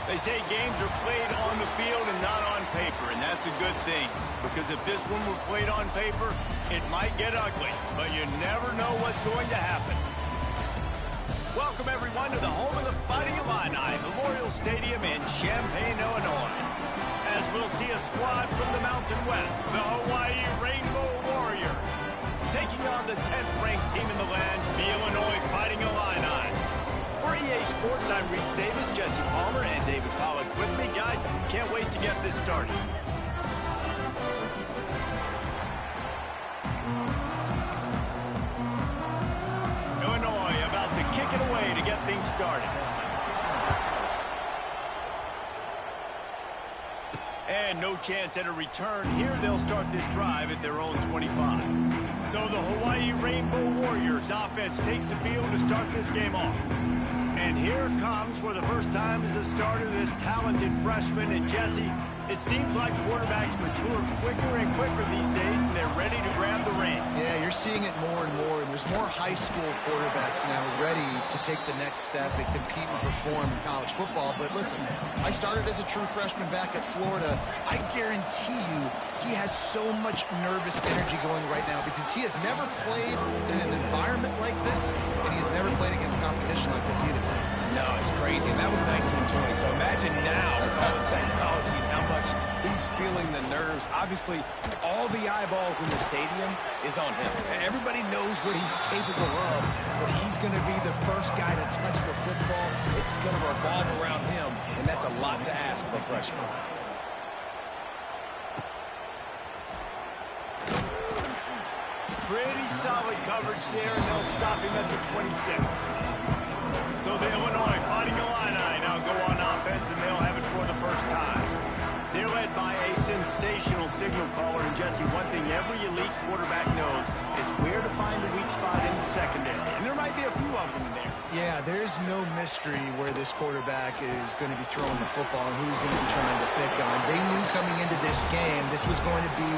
They say games are played on the field and not on paper, and that's a good thing. Because if this one were played on paper, it might get ugly, but you never know what's going to happen. Welcome, everyone, to the home of the Fighting Illini, Memorial Stadium in Champaign, Illinois. As we'll see a squad from the Mountain West, the Hawaii Rainbow Warriors, taking on the 10th-ranked team in the land, the Illinois Fighting Illini. For EA Sports, I'm Reese Davis, Jesse Palmer, and David Pollack with me. Guys, can't wait to get this started. Illinois about to kick it away to get things started. And no chance at a return. Here they'll start this drive at their own 25. So the Hawaii Rainbow Warriors offense takes the field to start this game off. And here comes, for the first time as a starter, this talented freshman. And Jesse, it seems like quarterbacks mature quicker and quicker these days, and they're ready to grab the reins. Yeah, you're seeing it more and more, and there's more high school quarterbacks now ready to take the next step and compete and perform in college football. But listen, I started as a true freshman back at Florida. I guarantee you he has so much nervous energy going right now because he has never played in an environment like this, and he has never played against competition like this either. No, it's crazy, and that was 1920. So imagine now with all the technology and how much he's feeling the nerves. Obviously, all the eyeballs in the stadium is on him. Everybody knows what he's capable of, but he's going to be the first guy to touch the football. It's going to revolve around him, and that's a lot to ask for a freshman. Pretty solid coverage there, and they'll stop him at the 26. So the Illinois Fighting Illini now go on offense, and they'll have it for the first time. They're led by a sensational signal caller, and Jesse, one thing every elite quarterback knows is where to find the weak spot in the secondary. And there might be a few of them there. Yeah, there's no mystery where this quarterback is going to be throwing the football and who's going to be trying to pick on. They knew coming into this game this was going to be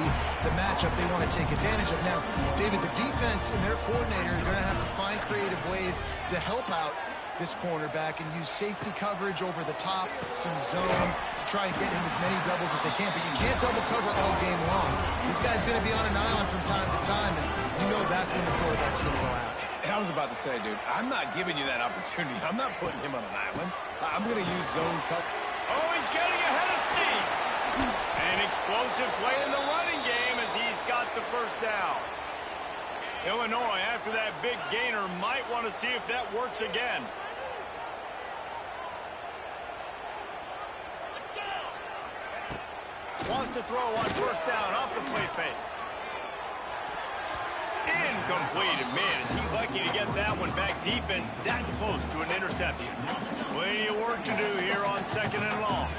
the matchup they want to take advantage of. Now, David, the defense and their coordinator are going to have to find creative ways to help out this cornerback and use safety coverage over the top, some zone, try and get him as many doubles as they can. But you can't double cover all game long. This guy's going to be on an island from time to time, and you know that's when the quarterback's going to go after. I was about to say, dude, I'm not giving you that opportunity. I'm not putting him on an island. I'm going to use zone cut. Oh, he's getting ahead of steam. An explosive play in the running game as he's got the first down. Illinois, after that big gainer, might want to see if that works again. Wants to throw on first down off the play fake. Incomplete. And man, is he lucky to get that one back. Defense that close to an interception. Plenty of work to do here on 2nd and long.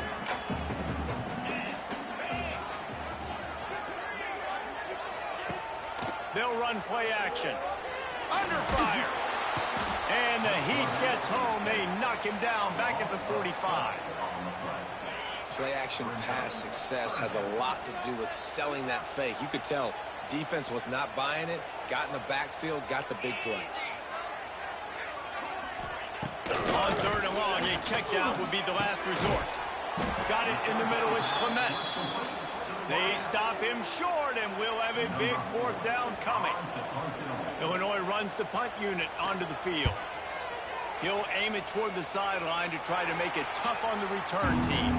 They'll run play action. Under fire. And the Heat gets home. They knock him down back at the 45. Play action pass success has a lot to do with selling that fake. You could tell defense was not buying it, got in the backfield, got the big play. On 3rd and long, a check down would be the last resort. Got it in the middle, it's Clement. They stop him short, and we'll have a big 4th down coming. Illinois runs the punt unit onto the field. He'll aim it toward the sideline to try to make it tough on the return team.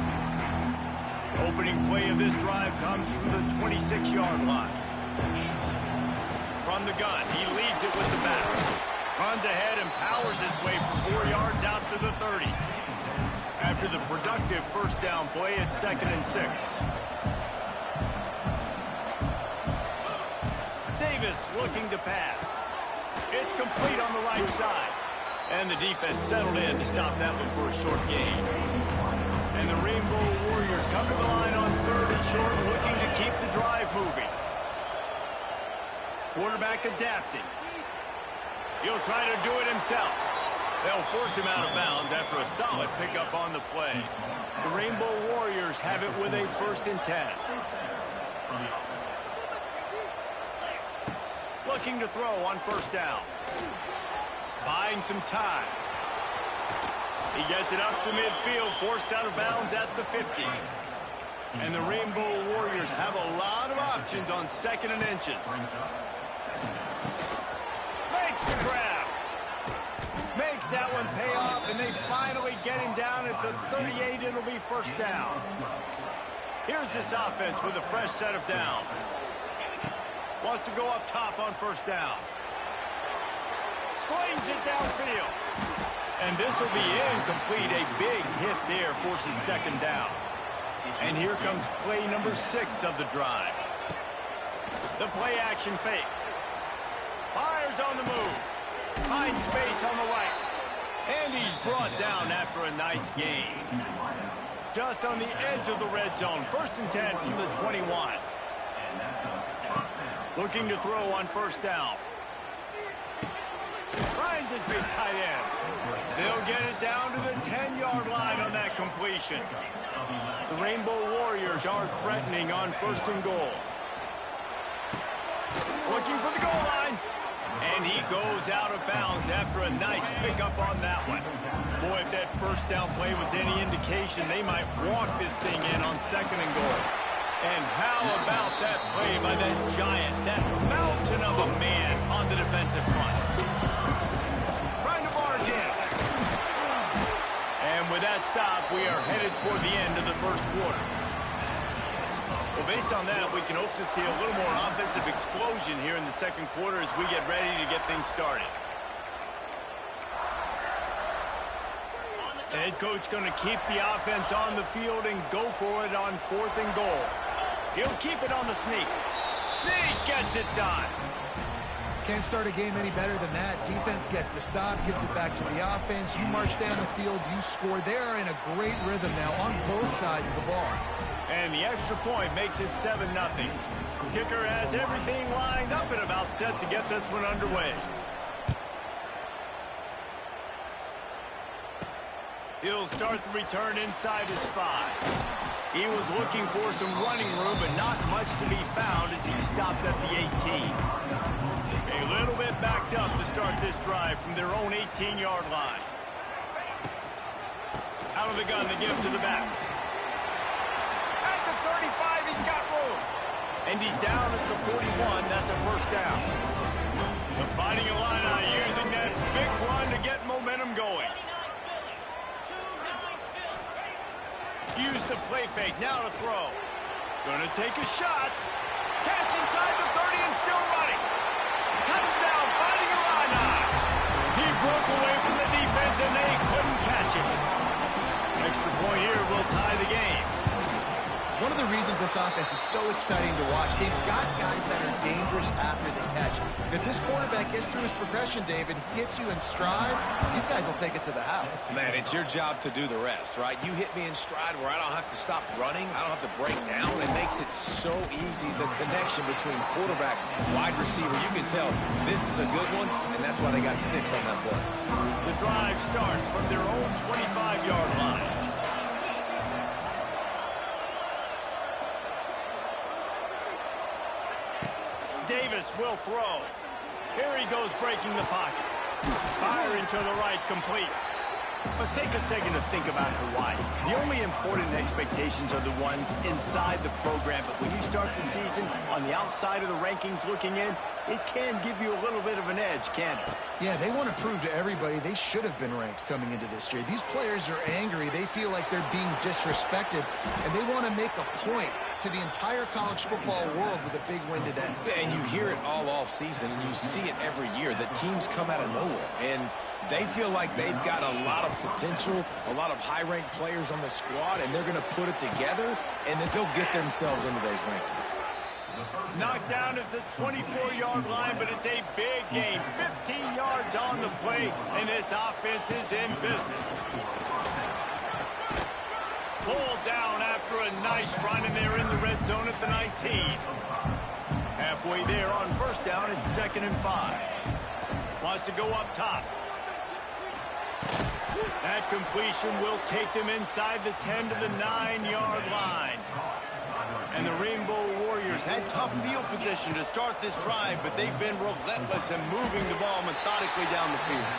Opening play of this drive comes from the 26-yard line. From the gun, he leaves it with the back. Runs ahead and powers his way for 4 yards out to the 30. After the productive 1st down play, it's 2nd and 6. Davis looking to pass. It's complete on the right side. And the defense settled in to stop that one for a short gain. And the Rainbow Warriors come to the line on 3rd and short, looking to keep the drive moving. Quarterback adapting. He'll try to do it himself. They'll force him out of bounds after a solid pickup on the play. The Rainbow Warriors have it with a 1st and 10. Looking to throw on 1st down. Buying some time. He gets it up to midfield, forced out of bounds at the 50. And the Rainbow Warriors have a lot of options on 2nd and inches. Makes the grab. Makes that one pay off, and they finally get him down at the 38. It'll be 1st down. Here's this offense with a fresh set of downs. Wants to go up top on 1st down. Slings it downfield. And this will be incomplete. A big hit there forces 2nd down. And here comes play number 6 of the drive. The play action fake. Fires on the move. Finds space on the right. And he's brought down after a nice gain. Just on the edge of the red zone. 1st and 10 from the 21. Looking to throw on 1st down. Finds his big tight end. They'll get it down to the 10-yard line on that completion. The Rainbow Warriors are threatening on 1st and goal. Looking for the goal line. And he goes out of bounds after a nice pickup on that one. Boy, if that 1st down play was any indication, they might walk this thing in on 2nd and goal. And how about that play by that giant, that mountain of a man on the defensive front? Trying to barge in. And with that stop, we are headed toward the end of the 1st quarter. Well, based on that, we can hope to see a little more offensive explosion here in the 2nd quarter as we get ready to get things started. The head coach going to keep the offense on the field and go for it on 4th and goal. He'll keep it on the sneak. Sneak gets it done. Can't start a game any better than that. Defense gets the stop, gives it back to the offense. You march down the field, you score. They're in a great rhythm now on both sides of the ball. And the extra point makes it 7-0. Kicker has everything lined up and about set to get this one underway. He'll start the return inside his 5. He was looking for some running room, but not much to be found as he stopped at the 18. A little bit backed up to start this drive from their own 18-yard line. Out of the gun, they give to the back. At the 35, he's got room. And he's down at the 41. That's a 1st down. The Fighting Illini using that big run to get momentum going. Use the play fake, now to throw. Gonna take a shot. Catch inside the 30 and still running. Touchdown, Fighting Illini. He broke away from the defense and they couldn't catch him. Extra point here will tie the game. one of the reasons this offense is so exciting to watch. They've got guys that are dangerous after the catch. And if this quarterback gets through his progression, David, hits you in stride, these guys will take it to the house. Man, it's your job to do the rest, right? You hit me in stride where I don't have to stop running. I don't have to break down. It makes it so easy, the connection between quarterback and wide receiver. You can tell this is a good one, and that's why they got 6 on that play. The drive starts from their own 25-yard line. Davis will throw. Here he goes, breaking the pocket. Firing to the right, complete. Let's take a second to think about Hawaii. The only important expectations are the ones inside the program, but when you start the season on the outside of the rankings looking in, it can give you a little bit of an edge, can't it? Yeah, they want to prove to everybody they should have been ranked coming into this year. These players are angry. They feel like they're being disrespected, and they want to make a point to the entire college football world with a big win today. And you hear it all off season, and you see it every year. The teams come out of nowhere, and they feel like they've got a lot of potential, a lot of high-ranked players on the squad, and they're going to put it together, and then they'll get themselves into those rankings. Knocked down at the 24-yard line, but it's a big gain. 15 yards on the play, and this offense is in business. Pulled down after a nice run, and they're in the red zone at the 19. Halfway there on first down, it's 2nd and 5. Wants to go up top. That completion will take them inside the 10 to the 9-yard line. And the Rainbow Warriors had tough field position to start this drive, but they've been relentless in moving the ball methodically down the field.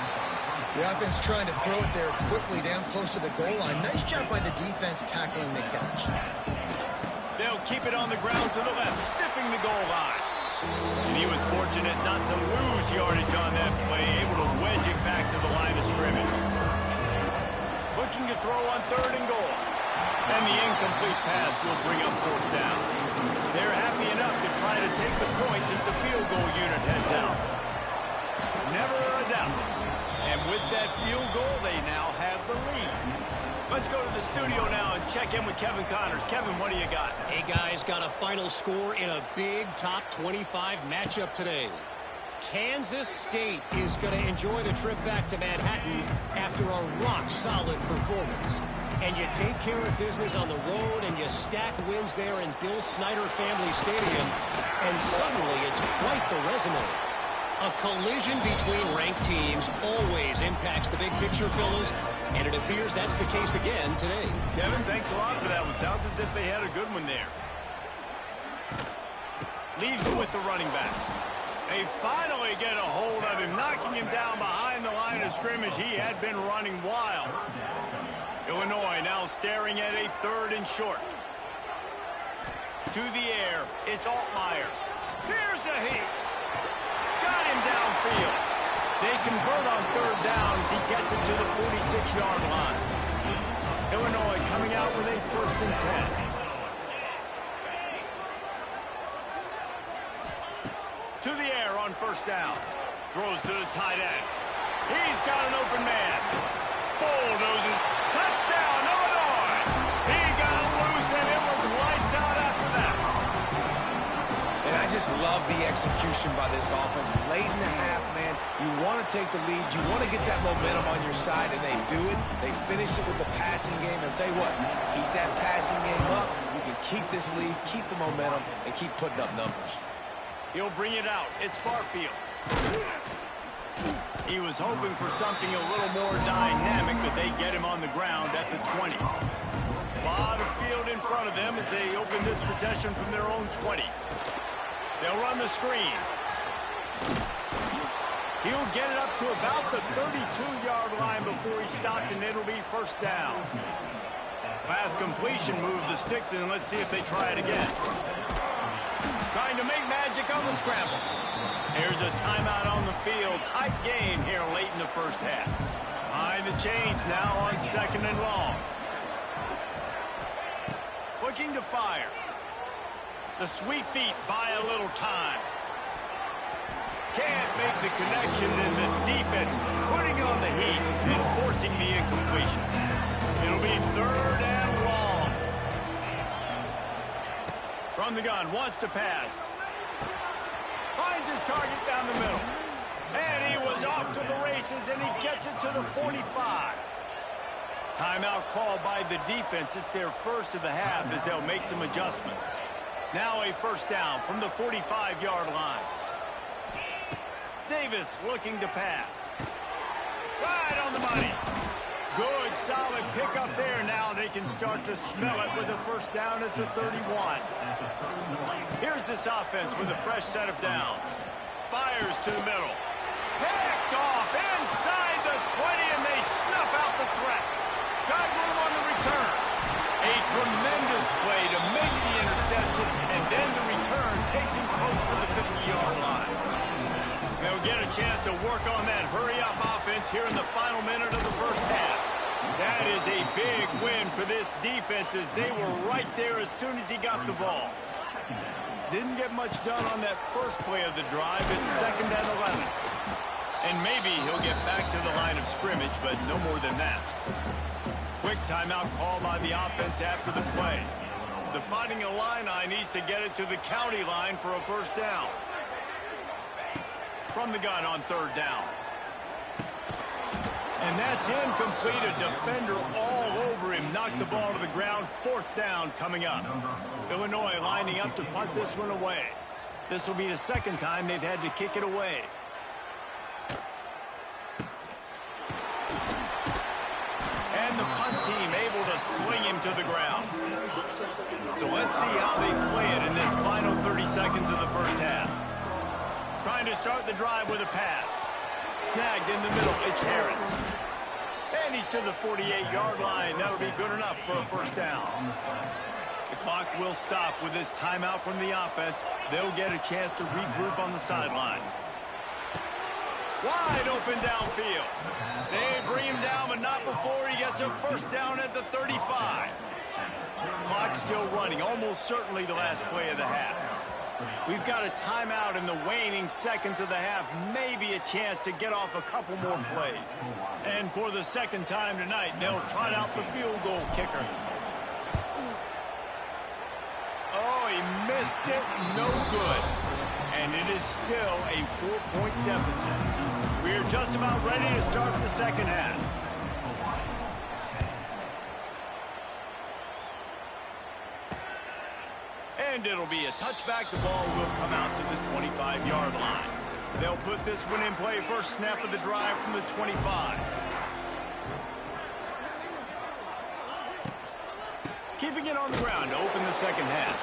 The offense trying to throw it there quickly down close to the goal line. Nice job by the defense tackling the catch. They'll keep it on the ground to the left, stiffing the goal line. And he was fortunate not to lose yardage on that play, able to wedge it back to the line of scrimmage. Looking to throw on 3rd and goal. And the incomplete pass will bring up 4th down. They're happy enough to try to take the points as the field goal unit heads out. Never a doubt. And with that field goal, they now have the lead. Let's go to the studio now and check in with Kevin Connors. Kevin, what do you got? Hey, guys, got a final score in a big top 25 matchup today. Kansas State is going to enjoy the trip back to Manhattan after a rock-solid performance. And you take care of business on the road and you stack wins there in Bill Snyder Family Stadium, and suddenly it's quite the resume. A collision between ranked teams always impacts the big picture, fellas, and it appears that's the case again today. Kevin, thanks a lot for that one. Sounds as if they had a good one there. Leaves it with the running back. They finally get a hold of him, knocking him down behind the line of scrimmage. He had been running wild. Illinois now staring at a 3rd and short. To the air, it's Altmaier. Here's a heat. Got him downfield. They convert on 3rd down as he gets it to the 46-yard line. Illinois coming out with a 1st and 10. To the air on 1st down. Throws to the tight end. He's got an open man. Bulldozes. Touchdown, Illinois. He got loose, and it was lights out after that. And I just love the execution by this offense. Late in the half, man, you want to take the lead. You want to get that momentum on your side, and they do it. They finish it with the passing game. And I'll tell you what, keep that passing game up. You can keep this lead, keep the momentum, and keep putting up numbers. He'll bring it out. It's Barfield. He was hoping for something a little more dynamic, but they get him on the ground at the 20. A lot of field in front of them as they open this possession from their own 20. They'll run the screen. He'll get it up to about the 32-yard line before he stopped, and it'll be 1st down. Pass completion, move the sticks, and let's see if they try it again. Trying to make magic on the scramble. Here's a timeout on the field. Tight game here late in the 1st half. Behind the chains now on 2nd and long. Looking to fire. The sweet feet buy a little time. Can't make the connection, and the defense putting on the heat and forcing the incompletion. It'll be 3rd and long. From the gun, wants to pass. Finds his target down the middle. And he was off to the races, and he gets it to the 45. Timeout called by the defense. It's their first of the half as they'll make some adjustments. Now a first down from the 45-yard line. Davis looking to pass. Right on the money. Good, solid pickup there. Now they can start to smell it with a first down at the 31. Here's this offense with a fresh set of downs. Fires to the middle. Picked off inside the 20, and they snuff out the threat. Got room on the return. A tremendous play to make the interception, and then the return takes him close to the 50-yard line. They'll get a chance to work on that hurry-up offense here in the final minute of the first half. That is a big win for this defense as they were right there as soon as he got the ball. Didn't get much done on that first play of the drive. It's 2nd and 11. And maybe he'll get back to the line of scrimmage, but no more than that. Quick timeout call by the offense after the play. The Fighting Illini needs to get it to the county line for a first down. From the gun on 3rd down. And that's incomplete. A defender all over him. Knocked the ball to the ground. 4th down coming up. Illinois lining up to punt this one away. This will be the 2nd time they've had to kick it away. And the punt team able to sling him to the ground. So let's see how they play it in this final 30 seconds of the first half. Trying to start the drive with a pass. Snagged in the middle, it's Harris. And he's to the 48-yard line. That'll be good enough for a first down. The clock will stop with this timeout from the offense. They'll get a chance to regroup on the sideline. Wide open downfield. They bring him down, but not before he gets a first down at the 35. Clock still running, almost certainly the last play of the half. We've got a timeout in the waning seconds of the half. Maybe a chance to get off a couple more plays. And for the 2nd time tonight, they'll trot out the field goal kicker. Oh, he missed it. No good. And it is still a 4-point deficit. We're just about ready to start the 2nd half. And it'll be a touchback. The ball will come out to the 25-yard line. They'll put this one in play. First snap of the drive from the 25. Keeping it on the ground to open the 2nd half.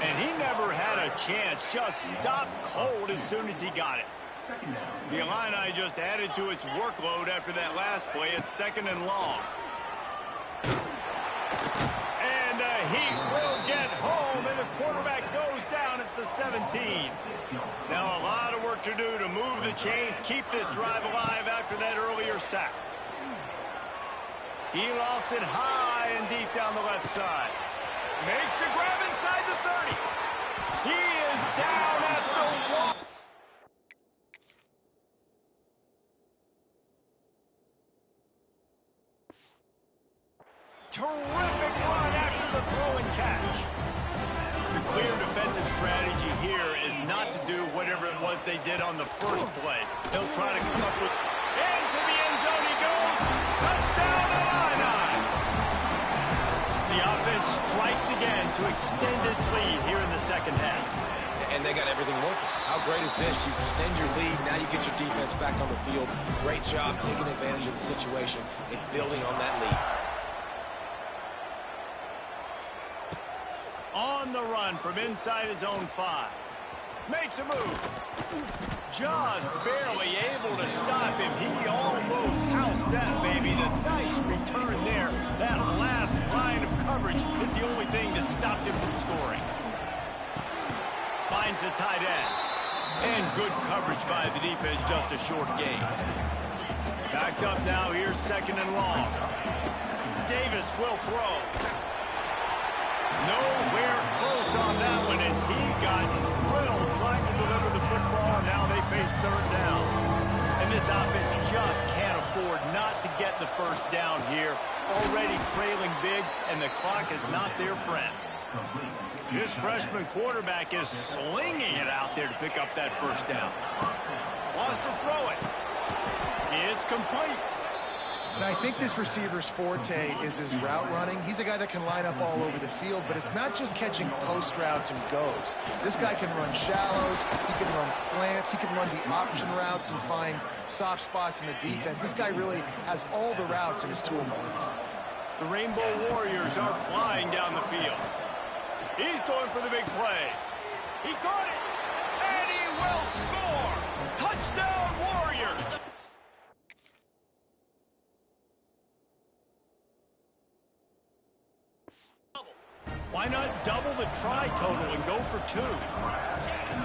And he never had a chance. Just stopped cold as soon as he got it. The Illini just added to its workload after that last play. It's 2nd and long. And he will get home, and the quarterback goes down at the 17. Now a lot of work to do to move the chains, keep this drive alive after that earlier sack. He lofts it high and deep down the left side. Makes the grab inside the 30. He is down at the 1. Terrific run after the throw and catch. The clear defensive strategy here is not to do whatever it was they did on the first play. They'll try to come up with... Into the end zone he goes. Touchdown Illini. The offense strikes again to extend its lead here in the 2nd half. And they got everything working. How great is this? You extend your lead. Now you get your defense back on the field. Great job taking advantage of the situation and building on that lead. On the run from inside his own 5. Makes a move. Just barely able to stop him. He almost housed that baby. The nice return there. That last line of coverage is the only thing that stopped him from scoring. Finds the tight end. And good coverage by the defense, just a short gain. Backed up now, here's 2nd and long. Davis will throw. Nowhere close on that one as he got drilled trying to deliver the football. Now they face 3rd down. And this offense just can't afford not to get the first down here. Already trailing big, and the clock is not their friend. This freshman quarterback is slinging it out there to pick up that first down. Wants to throw it. It's complete. And I think this receiver's forte is his route running. He's a guy that can line up all over the field, but it's not just catching post routes and goes. This guy can run shallows, he can run slants, he can run the option routes and find soft spots in the defense. This guy really has all the routes in his toolbox. The Rainbow Warriors are flying down the field. He's going for the big play. He caught it, and he will score! Touchdown, Warriors! Why not double the try total and go for 2?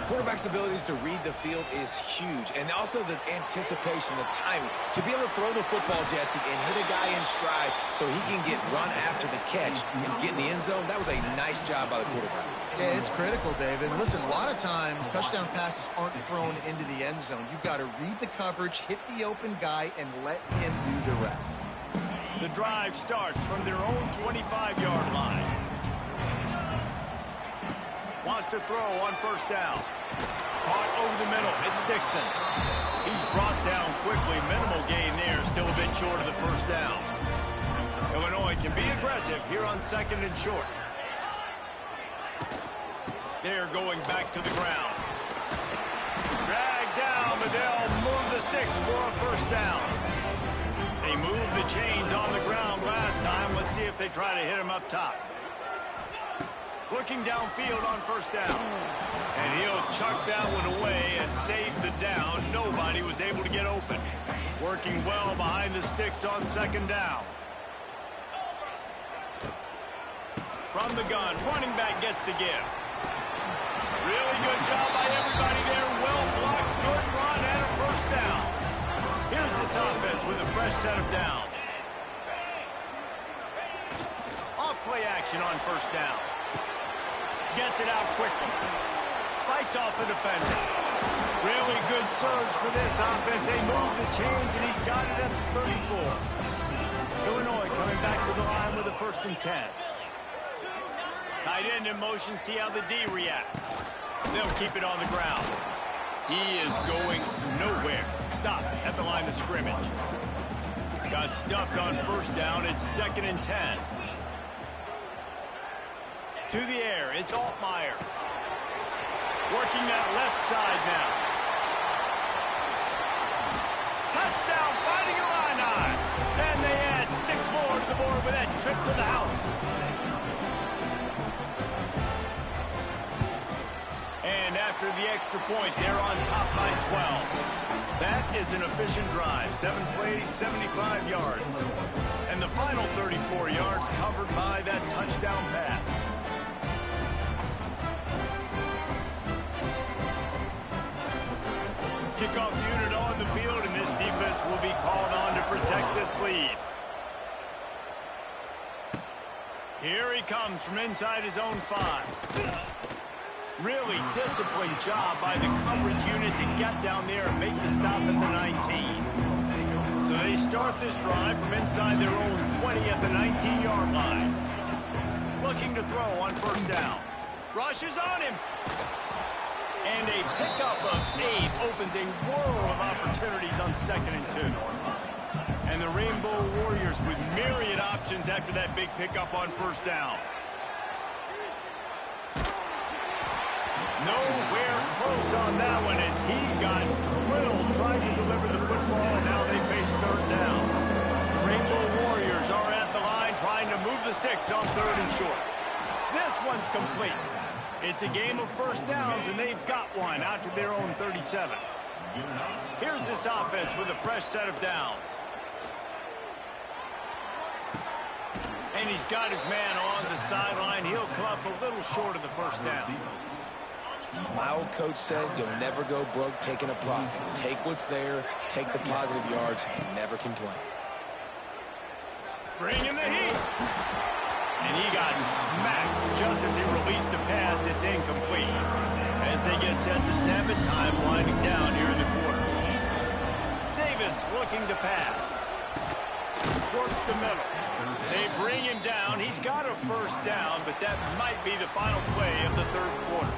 Quarterback's abilities to read the field is huge, and also the anticipation, the timing. To be able to throw the football, Jesse, and hit a guy in stride so he can get run after the catch and get in the end zone, that was a nice job by the quarterback. Yeah, it's critical, David. Listen, a lot of times touchdown passes aren't thrown into the end zone. You've got to read the coverage, hit the open guy, and let him do the rest. The drive starts from their own 25-yard line. Wants to throw on first down. Caught over the middle. It's Dixon. He's brought down quickly. Minimal gain there. Still a bit short of the first down. Illinois can be aggressive here on 2nd and short. They're going back to the ground. Dragged down, but they'll move the sticks for a first down. They moved the chains on the ground last time. Let's see if they try to hit him up top. Looking downfield on first down. And he'll chuck that one away and save the down. Nobody was able to get open. Working well behind the sticks on 2nd down. From the gun, running back gets to give. Really good job by everybody there. Well blocked, good run, and a first down. Here's this offense with a fresh set of downs. Off play action on first down. Gets it out quickly. Fights off the defender. Really good surge for this offense. They move the chains, and he's got it at the 34. Illinois coming back to the line with a 1st and 10. Tight end in motion. See how the D reacts. They'll keep it on the ground. He is going nowhere. Stop at the line of scrimmage. Got stuffed on first down. It's 2nd and 10. To the air, it's Altmaier. Working that left side now. Touchdown, Fighting Illini. And they add 6 more to the board with that trip to the house. And after the extra point, they're on top by 12. That is an efficient drive. 7 plays, 75 yards. And the final 34 yards covered by that touchdown pass. Kickoff unit on the field, and this defense will be called on to protect this lead. Here he comes from inside his own 5. Really disciplined job by the coverage unit to get down there and make the stop at the 19. So they start this drive from inside their own 20 at the 19-yard line. Looking to throw on first down. Rushes on him. And a pickup of 8 opens a world of opportunities on 2nd and 2. And the Rainbow Warriors with myriad options after that big pickup on first down. Nowhere close on that one as he got drilled trying to deliver the football, and now they face 3rd down. The Rainbow Warriors are at the line trying to move the sticks on 3rd and short. This one's complete. It's a game of first downs, and they've got one out to their own 37. Here's this offense with a fresh set of downs. And he's got his man on the sideline. He'll come up a little short of the first down. My old coach said you'll never go broke taking a profit. Take what's there, take the positive yards, and never complain. Bringing the heat. And he got smacked just as he released the pass. It's incomplete. As they get set to snap it, time winding down here in the quarter. Davis looking to pass. Works the middle. They bring him down. He's got a first down, but that might be the final play of the third quarter.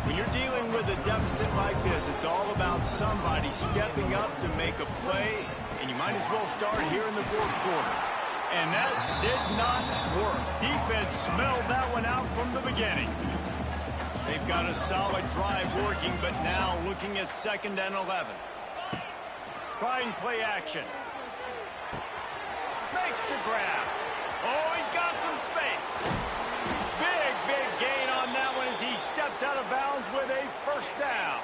When you're dealing with a deficit like this, it's all about somebody stepping up to make a play, and you might as well start here in the fourth quarter. And that did not work. Defense smelled that one out from the beginning. They've got a solid drive working, but now looking at 2nd and 11. Trying play action. Makes the grab. Oh, he's got some space. Big gain on that one as he steps out of bounds with a first down.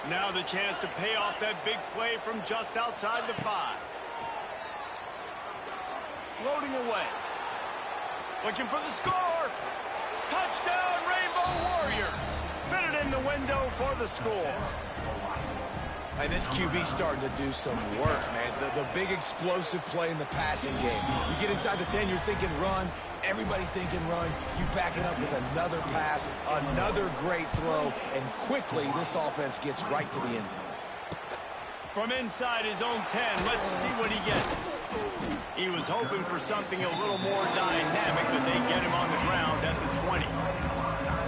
Now the chance to pay off that big play from just outside the 5. Floating away. Looking for the score. Touchdown, Rainbow Warriors. Fitted in the window for the score. And this QB starting to do some work, man. The big explosive play in the passing game. You get inside the 10, you're thinking run. Everybody thinking run. You back it up with another pass, another great throw, and quickly this offense gets right to the end zone. From inside his own 10, let's see what he gets. He was hoping for something a little more dynamic, but they get him on the ground at the 20.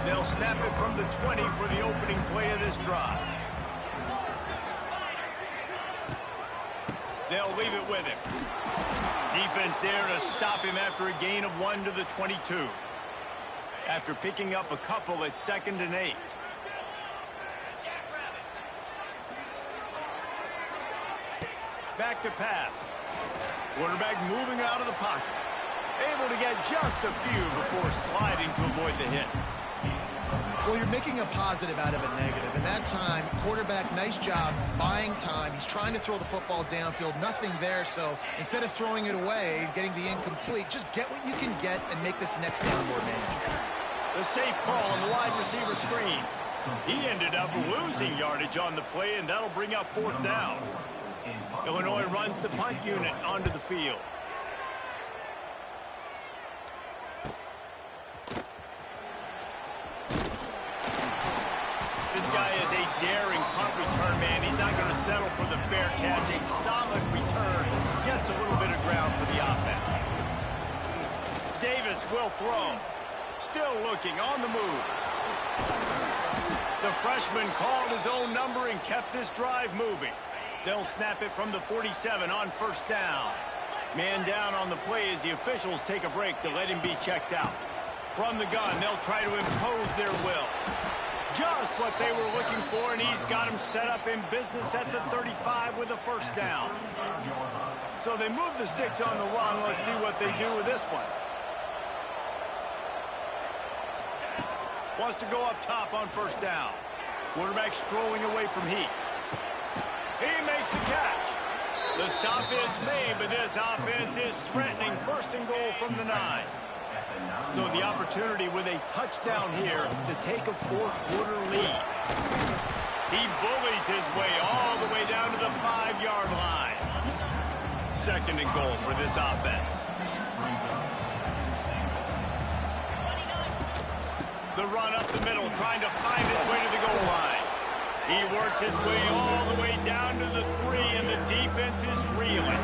They'll snap it from the 20 for the opening play of this drive. They'll leave it with him. Defense there to stop him after a gain of 1 to the 22. After picking up a couple at 2nd and 8. Back to pass. Quarterback moving out of the pocket. Able to get just a few before sliding to avoid the hits. Well, you're making a positive out of a negative. And that time, quarterback, nice job buying time. He's trying to throw the football downfield. Nothing there. So instead of throwing it away, getting the incomplete, just get what you can get and make this next down more manageable. The safe call on the wide receiver screen. He ended up losing yardage on the play, and that'll bring up 4th down. Illinois runs the punt unit onto the field. This guy is a daring punt return man. He's not going to settle for the fair catch. A solid return. Gets a little bit of ground for the offense. Davis will throw. Still looking on the move. The freshman called his own number and kept this drive moving. They'll snap it from the 47 on 1st down. Man down on the play as the officials take a break to let him be checked out. From the gun, they'll try to impose their will. Just what they were looking for, and he's got him set up in business at the 35 with a first down. So they move the sticks on the run. Let's see what they do with this one. Wants to go up top on 1st down. Quarterback strolling away from heat. He makes the catch. The stop is made, but this offense is threatening 1st and goal from the 9. So the opportunity with a touchdown here to take a 4th quarter lead. He bullies his way all the way down to the 5-yard line. 2nd and goal for this offense. The run up the middle, trying to find his way to the goal line. He works his way all the way down to the 3, and the defense is reeling.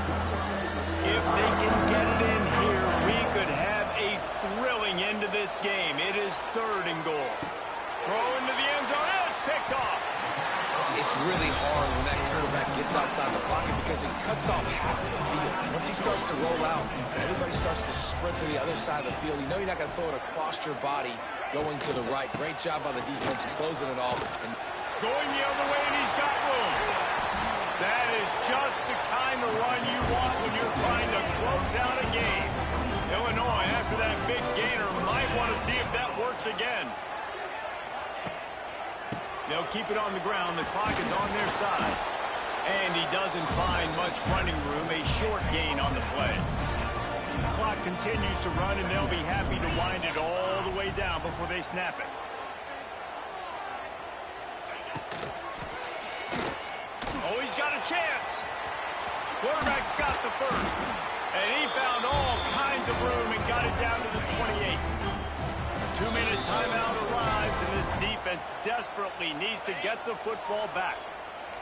If they can get it in here, we could have a thrilling end to this game. It is 3rd and goal. Throw into the end zone, and it's picked off. It's really hard when that quarterback gets outside the pocket because it cuts off half of the field. Once he starts to roll out, everybody starts to sprint to the other side of the field. You know you're not going to throw it across your body going to the right. Great job by the defense closing it off. And going the other way, and he's got room. That is just the kind of run you want when you're trying to close out a game. Illinois, after that big gainer, might want to see if that works again. They'll keep it on the ground. The clock is on their side. And he doesn't find much running room. A short gain on the play. The clock continues to run, and they'll be happy to wind it all the way down before they snap it. Oh, he's got a chance. Quarterback's got the first. And he found all kinds of room and got it down to the 28. 2-minute timeout arrives, and this defense desperately needs to get the football back.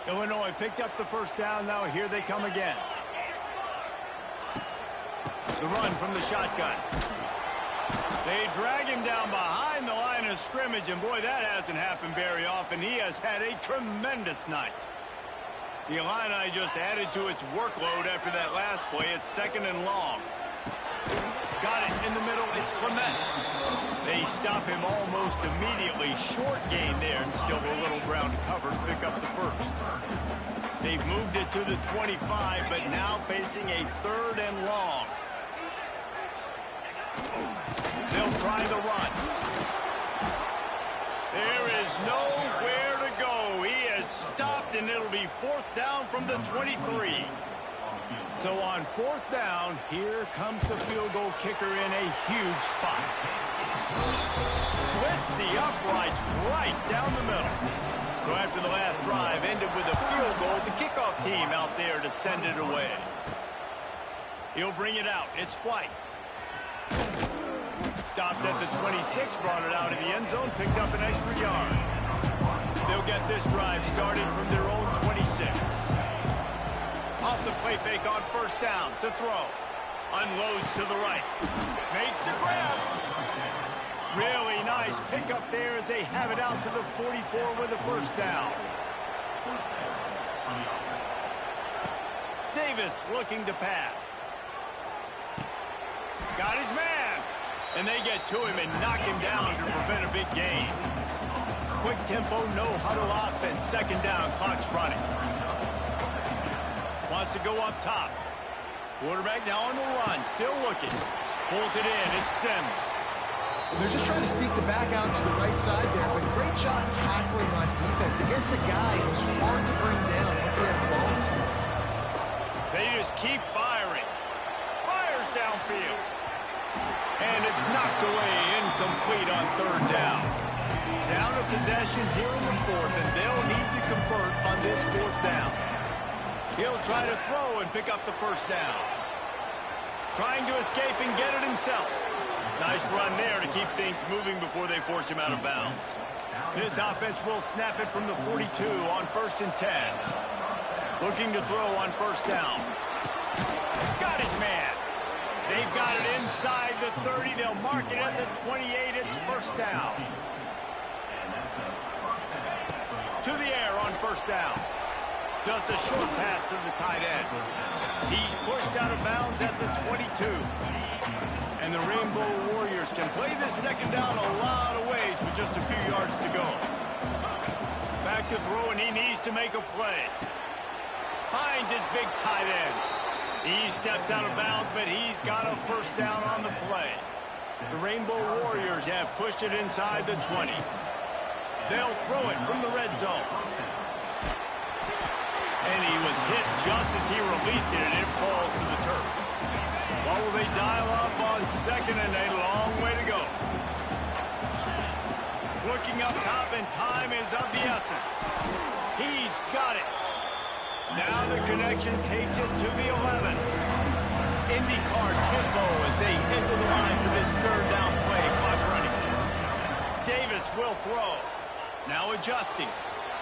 Illinois picked up the first down. Now here they come again. The run from the shotgun. They drag him down behind the line of scrimmage, and boy, that hasn't happened very often. He has had a tremendous night. The Illini just added to its workload after that last play. It's 2nd and long. Got it in the middle. It's Clement. They stop him almost immediately. Short gain there, and still a little ground to cover to pick up the first. They've moved it to the 25, but now facing a 3rd and long. They'll try the run. There is nowhere to go. He has stopped, and it'll be 4th down from the 23. So on 4th down, here comes the field goal kicker in a huge spot. Splits the uprights right down the middle. So after the last drive ended with a field goal, the kickoff team out there to send it away. He'll bring it out. It's White. Stopped at the 26, brought it out in the end zone, picked up an extra yard. They'll get this drive started from their own 26. Off the play fake on 1st down to throw. Unloads to the right. Makes the grab. Really nice pickup there as they have it out to the 44 with a 1st down. Davis looking to pass. Got his man. And they get to him and knock him down to prevent a big gain. Quick tempo, no huddle offense. 2nd down, clock's running. Wants to go up top. Quarterback now on the run, still looking. Pulls it in, it's Sims. They're just trying to sneak the back out to the right side there, but great job tackling on defense against a guy who's hard to bring down once he has the ball in his hand. They just keep firing. Fires downfield. And it's knocked away, incomplete on 3rd down. Down a possession here in the 4th, and they'll need to convert on this 4th down. He'll try to throw and pick up the 1st down. Trying to escape and get it himself. Nice run there to keep things moving before they force him out of bounds. This offense will snap it from the 42 on 1st and 10. Looking to throw on 1st down. Got his man. They've got it inside the 30. They'll mark it at the 28. It's 1st down. To the air on 1st down. Just a short pass to the tight end. He's pushed out of bounds at the 22. And the Rainbow Warriors can play this 2nd down a lot of ways with just a few yards to go. Back to throw, and he needs to make a play. Finds his big tight end. He steps out of bounds, but he's got a 1st down on the play. The Rainbow Warriors have pushed it inside the 20. They'll throw it from the red zone. And he was hit just as he released it, and it falls to the turf. What will they dial up on 2nd and a long way to go? Looking up top, and time is of the essence. He's got it. Now the connection takes it to the 11. IndyCar tempo as they head to the line for this 3rd down play. Clock running. Davis will throw. Now adjusting.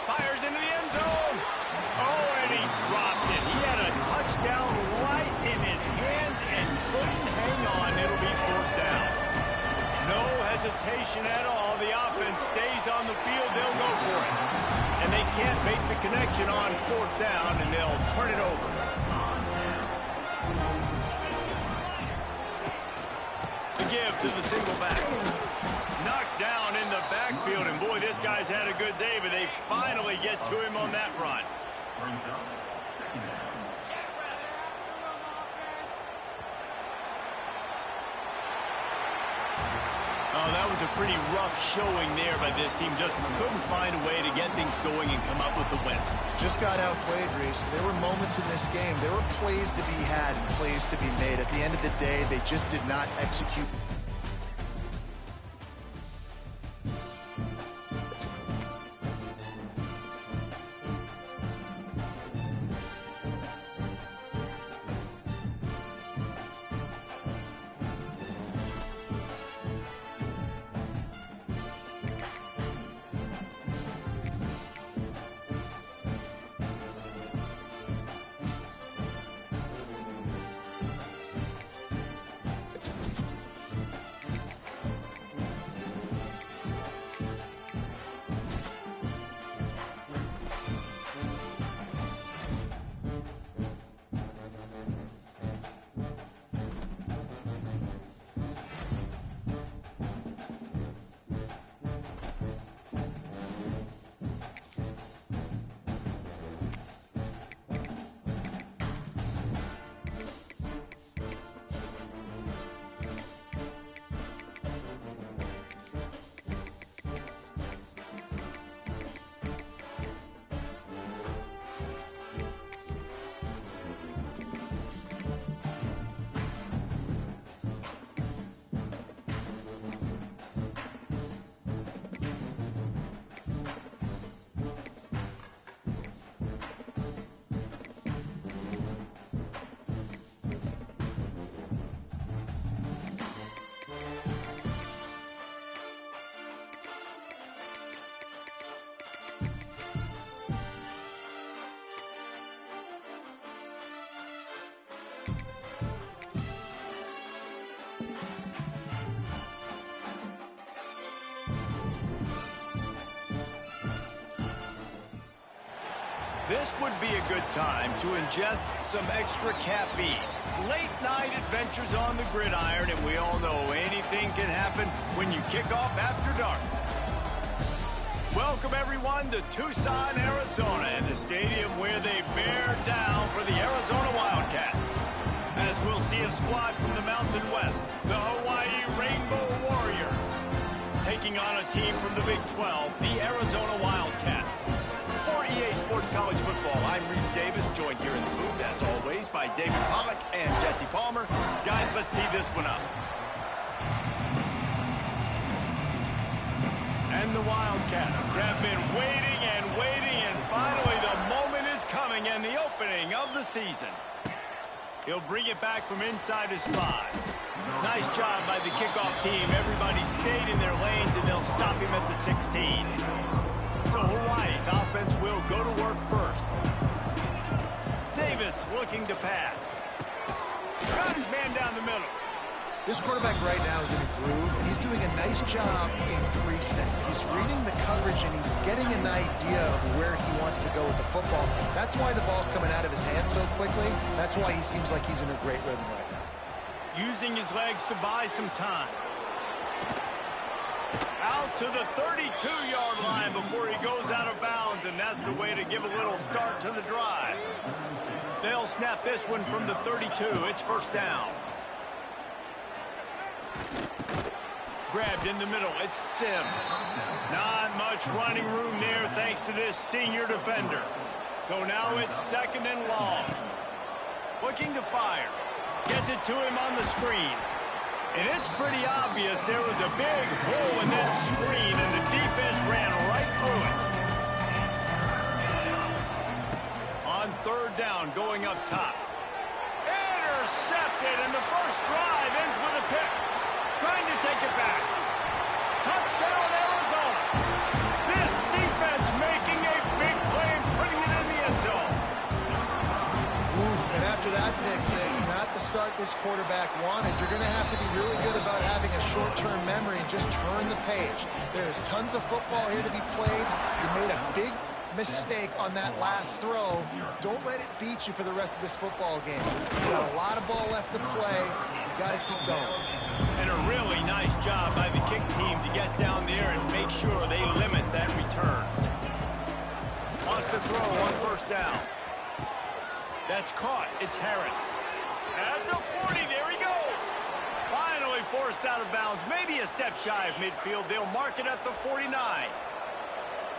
Fires into the end zone. Oh, and he dropped it. He had a touchdown right in his hands and couldn't hang on. It'll be 4th down. No hesitation at all. The offense stays on the field. They'll go for it. And they can't make the connection on 4th down, and they'll turn it over. The give to the single back. Knocked down in the backfield, and boy, this guy's had a good day, but they finally get to him on that run. Oh, that was a pretty rough showing there by this team. Just couldn't find a way to get things going and come up with the win. Just got outplayed, Reese. There were moments in this game. There were plays to be had and plays to be made. At the end of the day, they just did not execute. This would be a good time to ingest some extra caffeine. Late night adventures on the gridiron, and we all know anything can happen when you kick off after dark. Welcome everyone to Tucson, Arizona, and the stadium where they bear down for the Arizona Wildcats. As we'll see a squad from the Mountain West, the Hawaii Rainbow Warriors, taking on a team from the Big 12, the Arizona Wildcats. For EA Sports College Football, I'm Reese Davis, joined here in the booth, as always, by David Pollack and Jesse Palmer. Guys, let's tee this one up. And the Wildcats have been waiting, and finally the moment is coming and the opening of the season. He'll bring it back from inside his 5. Nice job by the kickoff team. Everybody stayed in their lanes, and they'll stop him at the 16. So Hawaii's offense will go to work first. Davis looking to pass. Got his man down the middle. This quarterback right now is in a groove, and he's doing a nice job in 3-step. He's reading the coverage, and he's getting an idea of where he wants to go with the football. That's why the ball's coming out of his hands so quickly. That's why he seems like he's in a great rhythm right now. Using his legs to buy some time. Out to the 32-yard line before he goes out of bounds, and that's the way to give a little start to the drive. They'll snap this one from the 32. It's first down. Grabbed in the middle. It's Sims. Not much running room there thanks to this senior defender. So now it's 2nd and long. Looking to fire. Gets it to him on the screen. And it's pretty obvious there was a big hole in that screen, and the defense ran right through it. On 3rd down, going up top. Intercepted, and the first drive ends with a pick. Trying to take it back. Touchdown, Arizona. This defense making a big play and putting it in the end zone. Oof, and after that pick six, not the start this quarterback wanted. You're going to have to be really good about having a short-term memory and just turn the page. There's tons of football here to be played. You made a big mistake on that last throw. Don't let it beat you for the rest of this football game. You got a lot of ball left to play. You got to keep going. And a really nice job by the kick team to get down there and make sure they limit that return. Wants to throw on 1st down. That's caught. It's Harris. At the 40, there he goes. Finally forced out of bounds. Maybe a step shy of midfield. They'll mark it at the 49.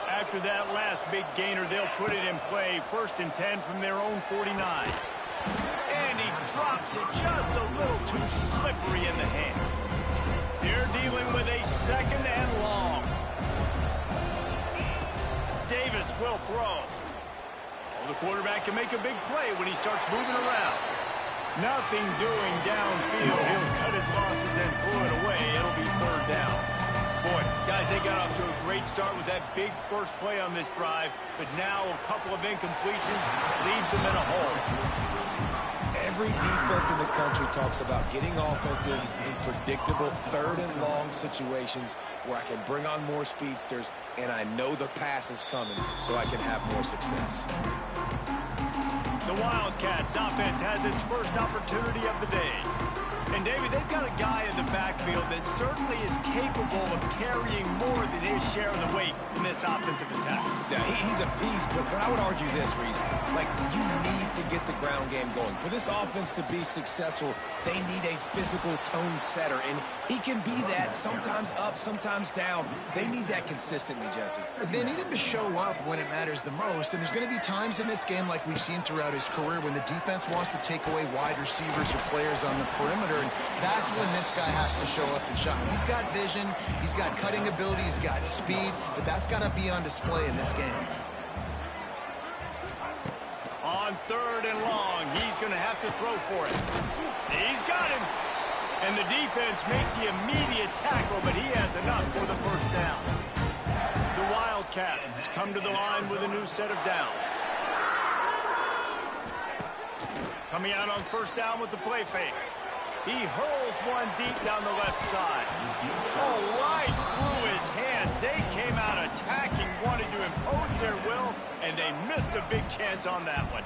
After that last big gainer, they'll put it in play. 1st and 10 from their own 49. And he drops it just a little too slippery in the hands. They're dealing with a 2nd and long. Davis will throw. Well, the quarterback can make a big play when he starts moving around. Nothing doing downfield. He'll cut his losses and throw it away. It'll be 3rd down. Boy, guys, they got off to a great start with that big first play on this drive, but now a couple of incompletions leaves them in a hole. Every defense in the country talks about getting offenses in predictable 3rd and long situations where I can bring on more speedsters and I know the pass is coming so I can have more success. The Wildcats offense has its first opportunity of the day. And, David, they've got a guy in the backfield that certainly is capable of carrying more than his share of the weight in this offensive attack. Now, he's a beast, but I would argue this, Reese. Like, you need to get the ground game going. For this offense to be successful, they need a physical tone setter, and he can be that, sometimes up, sometimes down. They need that consistently, Jesse. They need him to show up when it matters the most, and there's going to be times in this game like we've seen throughout his career when the defense wants to take away wide receivers or players on the perimeter. And that's when this guy has to show up and shine. He's got vision, he's got cutting ability, he's got speed, but that's got to be on display in this game. On 3rd and long, he's going to have to throw for it. He's got him. And the defense makes the immediate tackle, but he has enough for the 1st down. The Wildcats come to the line with a new set of downs. Coming out on 1st down with the play fake. He hurls one deep down the left side. Oh, right through his hands. They came out attacking, wanted to impose their will, and they missed a big chance on that one.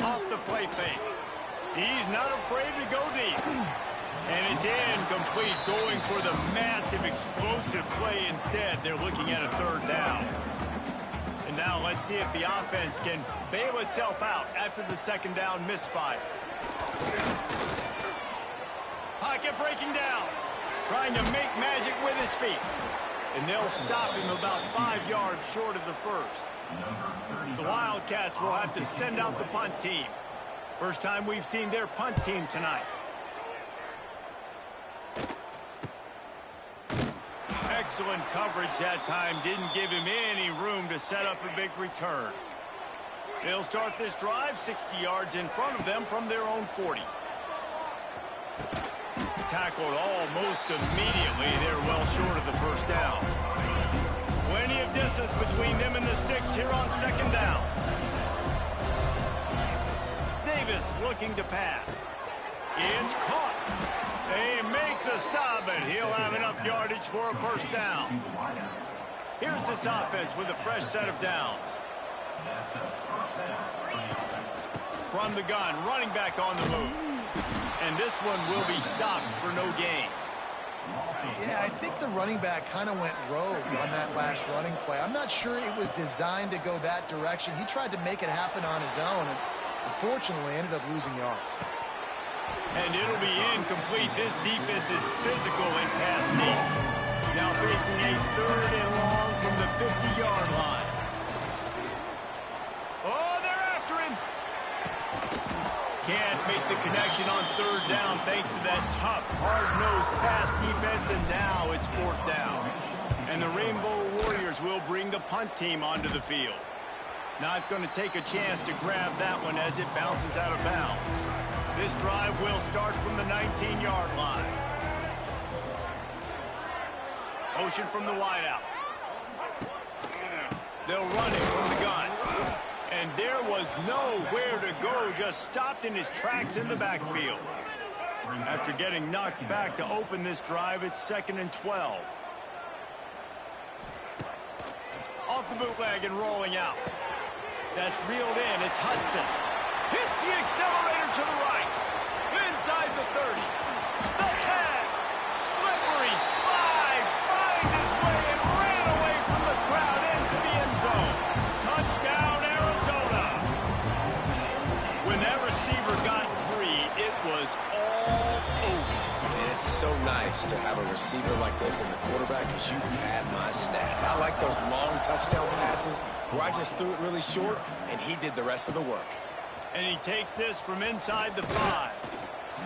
Off the play fake. He's not afraid to go deep. And it's incomplete, going for the massive, explosive play instead. They're looking at a third down. And now let's see if the offense can bail itself out after the second down misfire. Pocket breaking down, trying to make magic with his feet. And they'll stop him about 5 yards short of the first. The Wildcats will have to send out the punt team. First time we've seen their punt team tonight. Excellent coverage that time. Didn't give him any room to set up a big return. They'll start this drive 60 yards in front of them from their own 40. Tackled almost immediately. They're well short of the first down. Plenty of distance between them and the sticks here on second down. Davis looking to pass. It's caught. They make the stop, but he'll have enough yardage for a first down. Here's this offense with a fresh set of downs. From the gun, running back on the move. And this one will be stopped for no gain. Yeah, I think the running back kind of went rogue on that last running play. I'm not sure it was designed to go that direction. He tried to make it happen on his own, and unfortunately ended up losing yards. And it'll be incomplete. This defense is physical and pass deep. Now facing a third and long from the 50-yard line. Oh, they're after him. Can't make the connection on third down thanks to that tough, hard-nosed pass defense, and now it's fourth down. And the Rainbow Warriors will bring the punt team onto the field. Not going to take a chance to grab that one as it bounces out of bounds. This drive will start from the 19-yard line. Motion from the wideout. They'll run it from the gun. And there was nowhere to go, just stopped in his tracks in the backfield. After getting knocked back to open this drive, it's 2nd and 12. Off the bootleg and rolling out. That's reeled in. It's Hudson. Hits the accelerator to the right. Inside the 30. The 10. Slippery slide. Find his way and ran away from the crowd into the end zone. Touchdown, Arizona. When that receiver got free, it was all over. And it's so nice to have a receiver like this as a quarterback because you had my stats. I like those long touchdown passes where I just threw it really short and he did the rest of the work. And he takes this from inside the 5.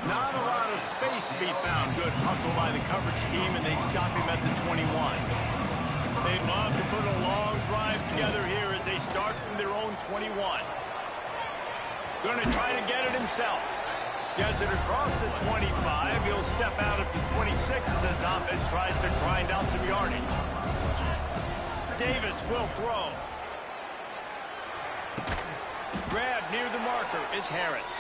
Not a lot of space to be found. Good hustle by the coverage team, and they stop him at the 21. They'd love to put a long drive together here as they start from their own 21. Going to try to get it himself. Gets it across the 25. He'll step out at the 26 as this offense tries to grind out some yardage. Davis will throw. Grab near the marker. It's Harris.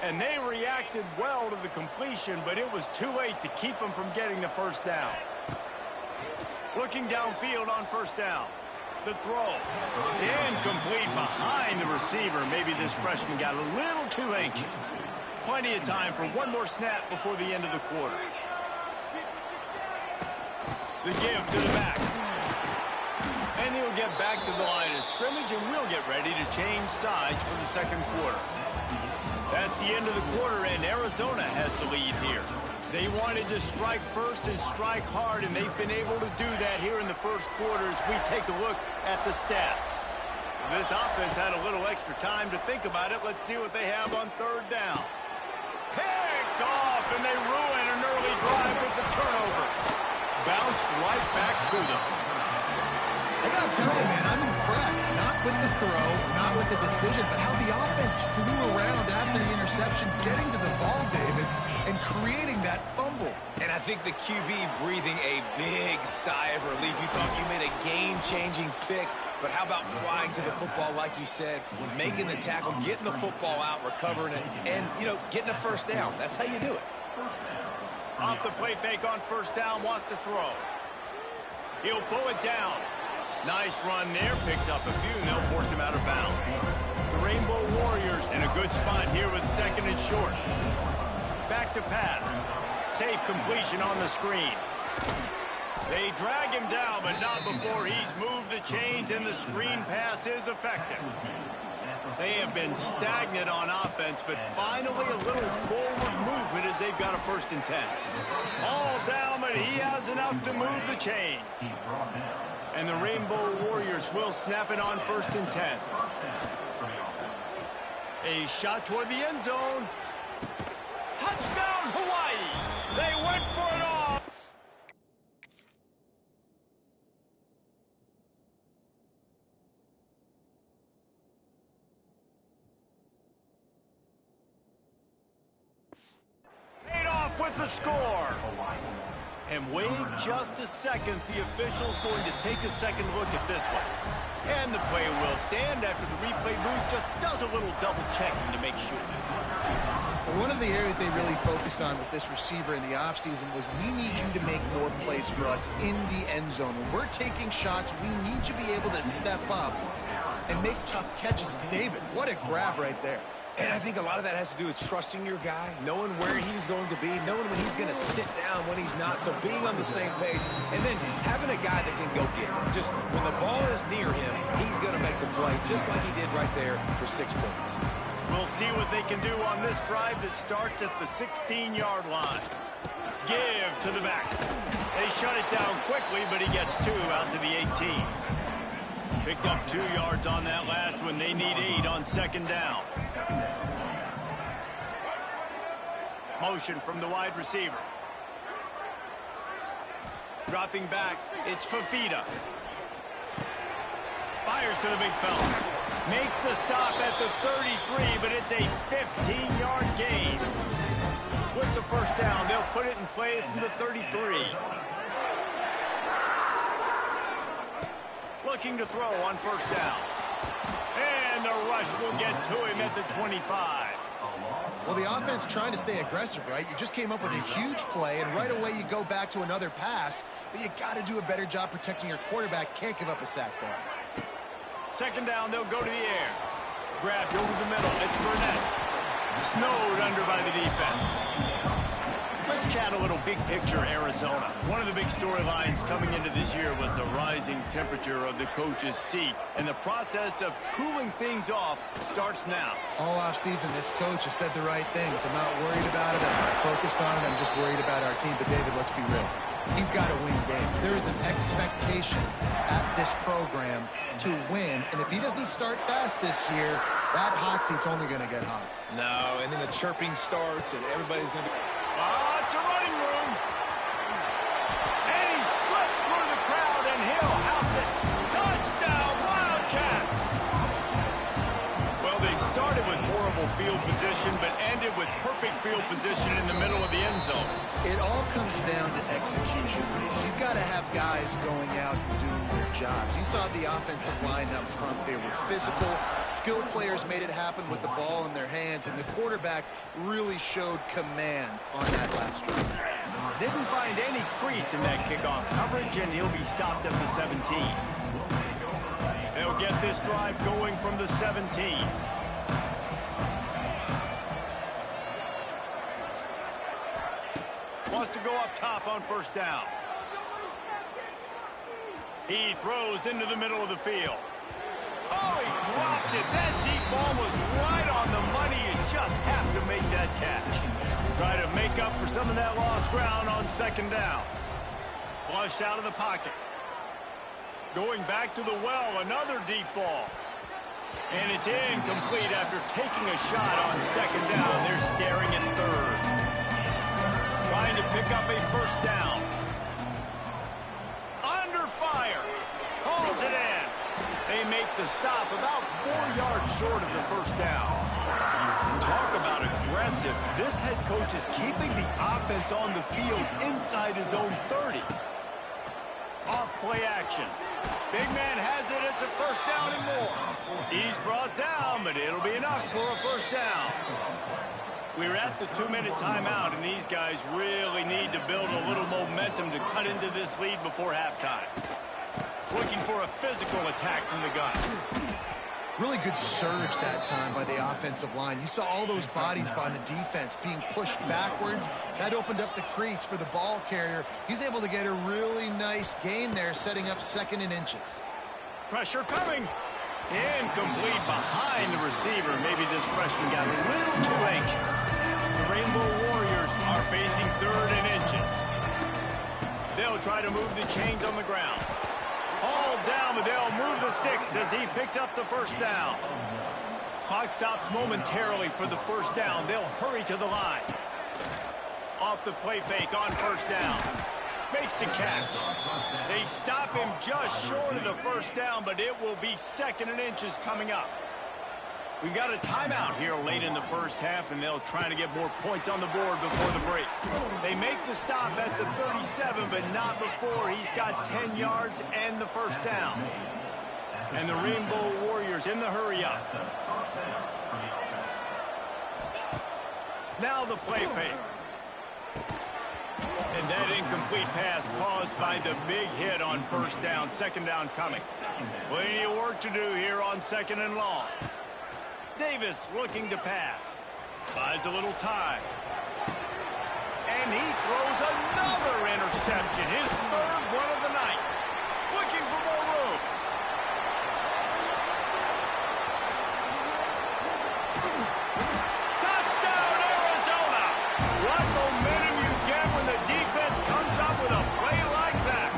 And they reacted well to the completion, but it was too late to keep them from getting the first down. Looking downfield on first down. The throw. Incomplete behind the receiver. Maybe this freshman got a little too anxious. Plenty of time for one more snap before the end of the quarter. The give to the back. And he'll get back to the line of scrimmage, and we'll get ready to change sides for the second quarter. That's the end of the quarter, and Arizona has the lead here. They wanted to strike first and strike hard, and they've been able to do that here in the first quarter as we take a look at the stats. This offense had a little extra time to think about it. Let's see what they have on third down. Picked off, and they ruin an early drive with the turnover. Bounced right back to them. I gotta tell you, man, I'm impressed. Not with the throw, not with the decision, but how the offense flew around after the interception, getting to the ball, David, and creating that fumble. And I think the QB breathing a big sigh of relief. You thought you made a game-changing pick, but how about flying to the football, like you said, making the tackle, getting the football out, recovering it, and, you know, getting a first down. That's how you do it. Off the play fake on first down, wants to throw. He'll pull it down. Nice run there, picks up a few, and they'll force him out of bounds. The Rainbow Warriors in a good spot here with second and short. Back to pass. Safe completion on the screen. They drag him down, but not before he's moved the chains, and the screen pass is effective. They have been stagnant on offense, but finally a little forward movement as they've got a 1st and 10. All down, but he has enough to move the chains. And the Rainbow Warriors will snap it on 1st and 10. A shot toward the end zone. Touchdown, Hawaii! They went for it all! Paid off with the score. And wait just a second. The official's going to take a second look at this one. And the play will stand after the replay booth just does a little double checking to make sure. One of the areas they really focused on with this receiver in the offseason was we need you to make more plays for us in the end zone. When we're taking shots, we need you to be able to step up and make tough catches. David, what a grab right there. And I think a lot of that has to do with trusting your guy, knowing where he's going to be, knowing when he's going to sit down, when he's not. So being on the same page, and then having a guy that can go get him. Just when the ball is near him, he's going to make the play, just like he did right there for 6 points. We'll see what they can do on this drive that starts at the 16-yard line. Give to the back. They shut it down quickly, but he gets 2 out to the 18. Picked up 2 yards on that last one. They need 8 on 2nd down. Motion from the wide receiver. Dropping back, it's Fafita. Fires to the big fella. Makes the stop at the 33, but it's a 15-yard gain. With the 1st down, they'll put it in play from the 33. Looking to throw on 1st down. And the rush will get to him at the 25. Well, the offense trying to stay aggressive, right? You just came up with a huge play, and right away you go back to another pass, but you got to do a better job protecting your quarterback. Can't give up a sack there. 2nd down, they'll go to the air. Grabbed over the middle. It's Burnett. Snowed under by the defense. Let's chat a little big picture Arizona. One of the big storylines coming into this year was the rising temperature of the coach's seat. And the process of cooling things off starts now. All offseason, this coach has said the right things. I'm not worried about it. I'm not focused on it. I'm just worried about our team. But, David, let's be real. He's got to win games. There is an expectation at this program to win. And if he doesn't start fast this year, that hot seat's only going to get hot. No, and then the chirping starts, and everybody's going to be... It's a running room. And he slipped through the crowd, and he'll house it. Touchdown, Wildcats. Well, they started with horrible field position, but ended with perfect field position in the middle of the end zone. It all comes down to execution, Reese. You've got to have guys going out and doing their jobs. You saw the offensive line up front. They were physical. Skilled players made it happen with the ball in their hands, and the quarterback really showed command on that last drive. Didn't find any crease in that kickoff coverage, and he'll be stopped at the 17. They'll get this drive going from the 17. Wants to go up top on 1st down. He throws into the middle of the field. Oh, he dropped it. That deep ball was right on the money. You just have to make that catch. Try to make up for some of that lost ground on 2nd down. Flushed out of the pocket. Going back to the well, another deep ball. And it's incomplete after taking a shot on 2nd down. They're staring at 3rd. Trying to pick up a 1st down. Under fire. Hauls it in. They make the stop about 4 yards short of the first down. Talk about aggressive. This head coach is keeping the offense on the field inside his own 30. Off play action. Big man has it. It's a first down and more. He's brought down, but it'll be enough for a first down. We're at the 2-minute timeout, and these guys really need to build a little momentum to cut into this lead before halftime. Looking for a physical attack from the gun. Really good surge that time by the offensive line. You saw all those bodies by the defense being pushed backwards. That opened up the crease for the ball carrier. He's able to get a really nice gain there, setting up 2nd and inches. Pressure coming. Incomplete behind the receiver. Maybe this freshman got a little too anxious. The Rainbow Warriors are facing 3rd and inches. They'll try to move the chains on the ground. All down, but they'll move the sticks as he picks up the first down. Clock stops momentarily for the first down. They'll hurry to the line. Off the play fake on first down. Makes the catch. They stop him just short of the first down, but it will be 2nd and inches coming up. We've got a timeout here late in the first half, and they'll try to get more points on the board before the break. They make the stop at the 37, but not before he's got 10 yards and the first down. And the Rainbow Warriors in the hurry-up. Now the play fake. And that incomplete pass caused by the big hit on first down. 2nd down coming. Plenty of work to do here on 2nd and long. Davis looking to pass. Buys a little time. And he throws another interception. His 3rd one of the night. Looking for more room. Touchdown, Arizona! What momentum you get when the defense comes up with a play like that.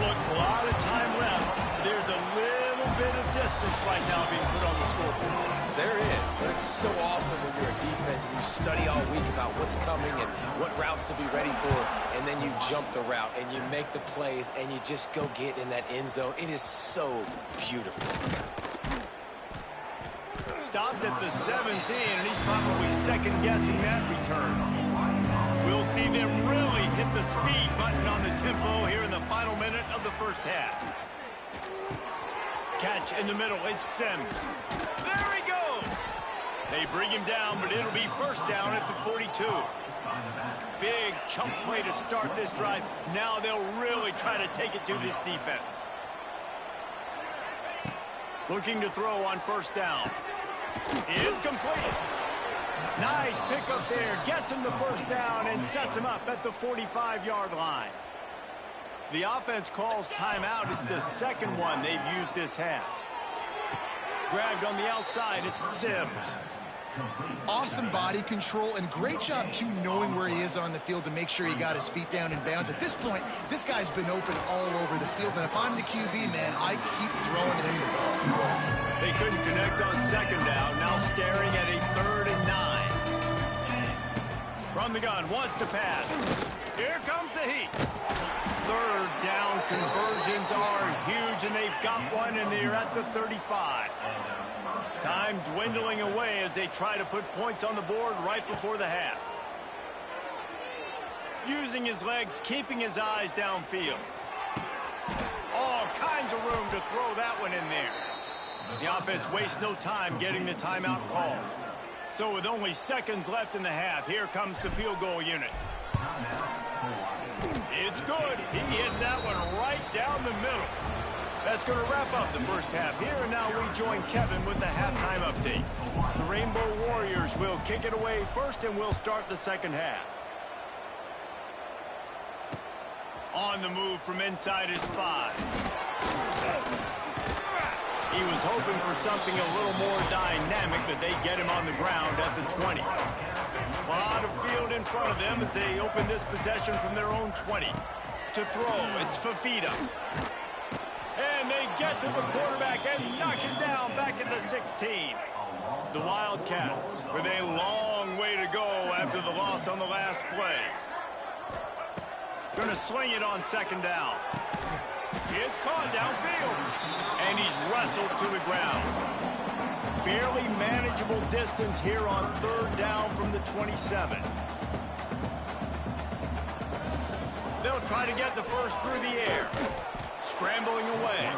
Look, a lot of time left. There's a little bit of distance right now being put on the scoreboard. There is, but it's so awesome when you're a defense and you study all week about what's coming and what routes to be ready for, and then you jump the route and you make the plays and you just go get in that end zone. It is so beautiful. Stopped at the 17, and he's probably second-guessing that return. We'll see them really hit the speed button on the tempo here in the final minute of the first half. Catch in the middle, it's Sims. There he goes! They bring him down, but it'll be first down at the 42. Big chunk play to start this drive. Now they'll really try to take it to this defense. Looking to throw on first down. It's complete. Nice pickup there. Gets him the first down and sets him up at the 45-yard line. The offense calls timeout. It's the 2nd one they've used this half. Grabbed on the outside. It's Sims. Awesome body control and great job, too, knowing where he is on the field to make sure he got his feet down in bounds. At this point, this guy's been open all over the field, and if I'm the QB, man, I keep throwing him the ball. They couldn't connect on 2nd down. Now staring at a 3rd and 9. From the gun, wants to pass. Here comes the heat. 3rd down conversions are huge, and they've got one, and they're at the 35. Time dwindling away as they try to put points on the board right before the half. Using his legs, keeping his eyes downfield. All kinds of room to throw that one in there. The offense wastes no time getting the timeout called. So with only seconds left in the half, here comes the field goal unit. It's good. He hit that one right down the middle. That's going to wrap up the first half here, and now we join Kevin with the halftime update. The Rainbow Warriors will kick it away first, and we'll start the second half. On the move from inside his 5. He was hoping for something a little more dynamic, but they get him on the ground at the 20. A lot of field in front of them as they open this possession from their own 20. To throw, it's Fafita. And they get to the quarterback and knock him down back at the 16. The Wildcats with a long way to go after the loss on the last play. Going to sling it on 2nd down. It's caught downfield. And he's wrestled to the ground. Fairly manageable distance here on 3rd down from the 27. They'll try to get the first through the air. Scrambling away.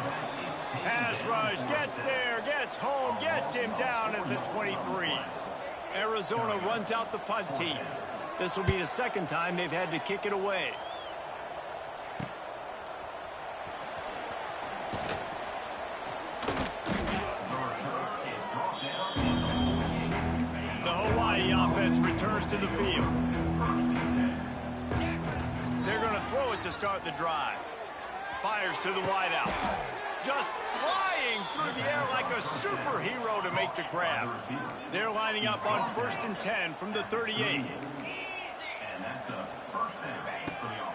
Pass rush, gets there, gets home, gets him down at the 23. Arizona runs out the punt team. This will be the 2nd time they've had to kick it away. The Hawaii offense returns to the field. They're going to throw it to start the drive. Fires to the wideout. Just flying through the air like a superhero to make the grab. They're lining up on 1st and 10 from the 38.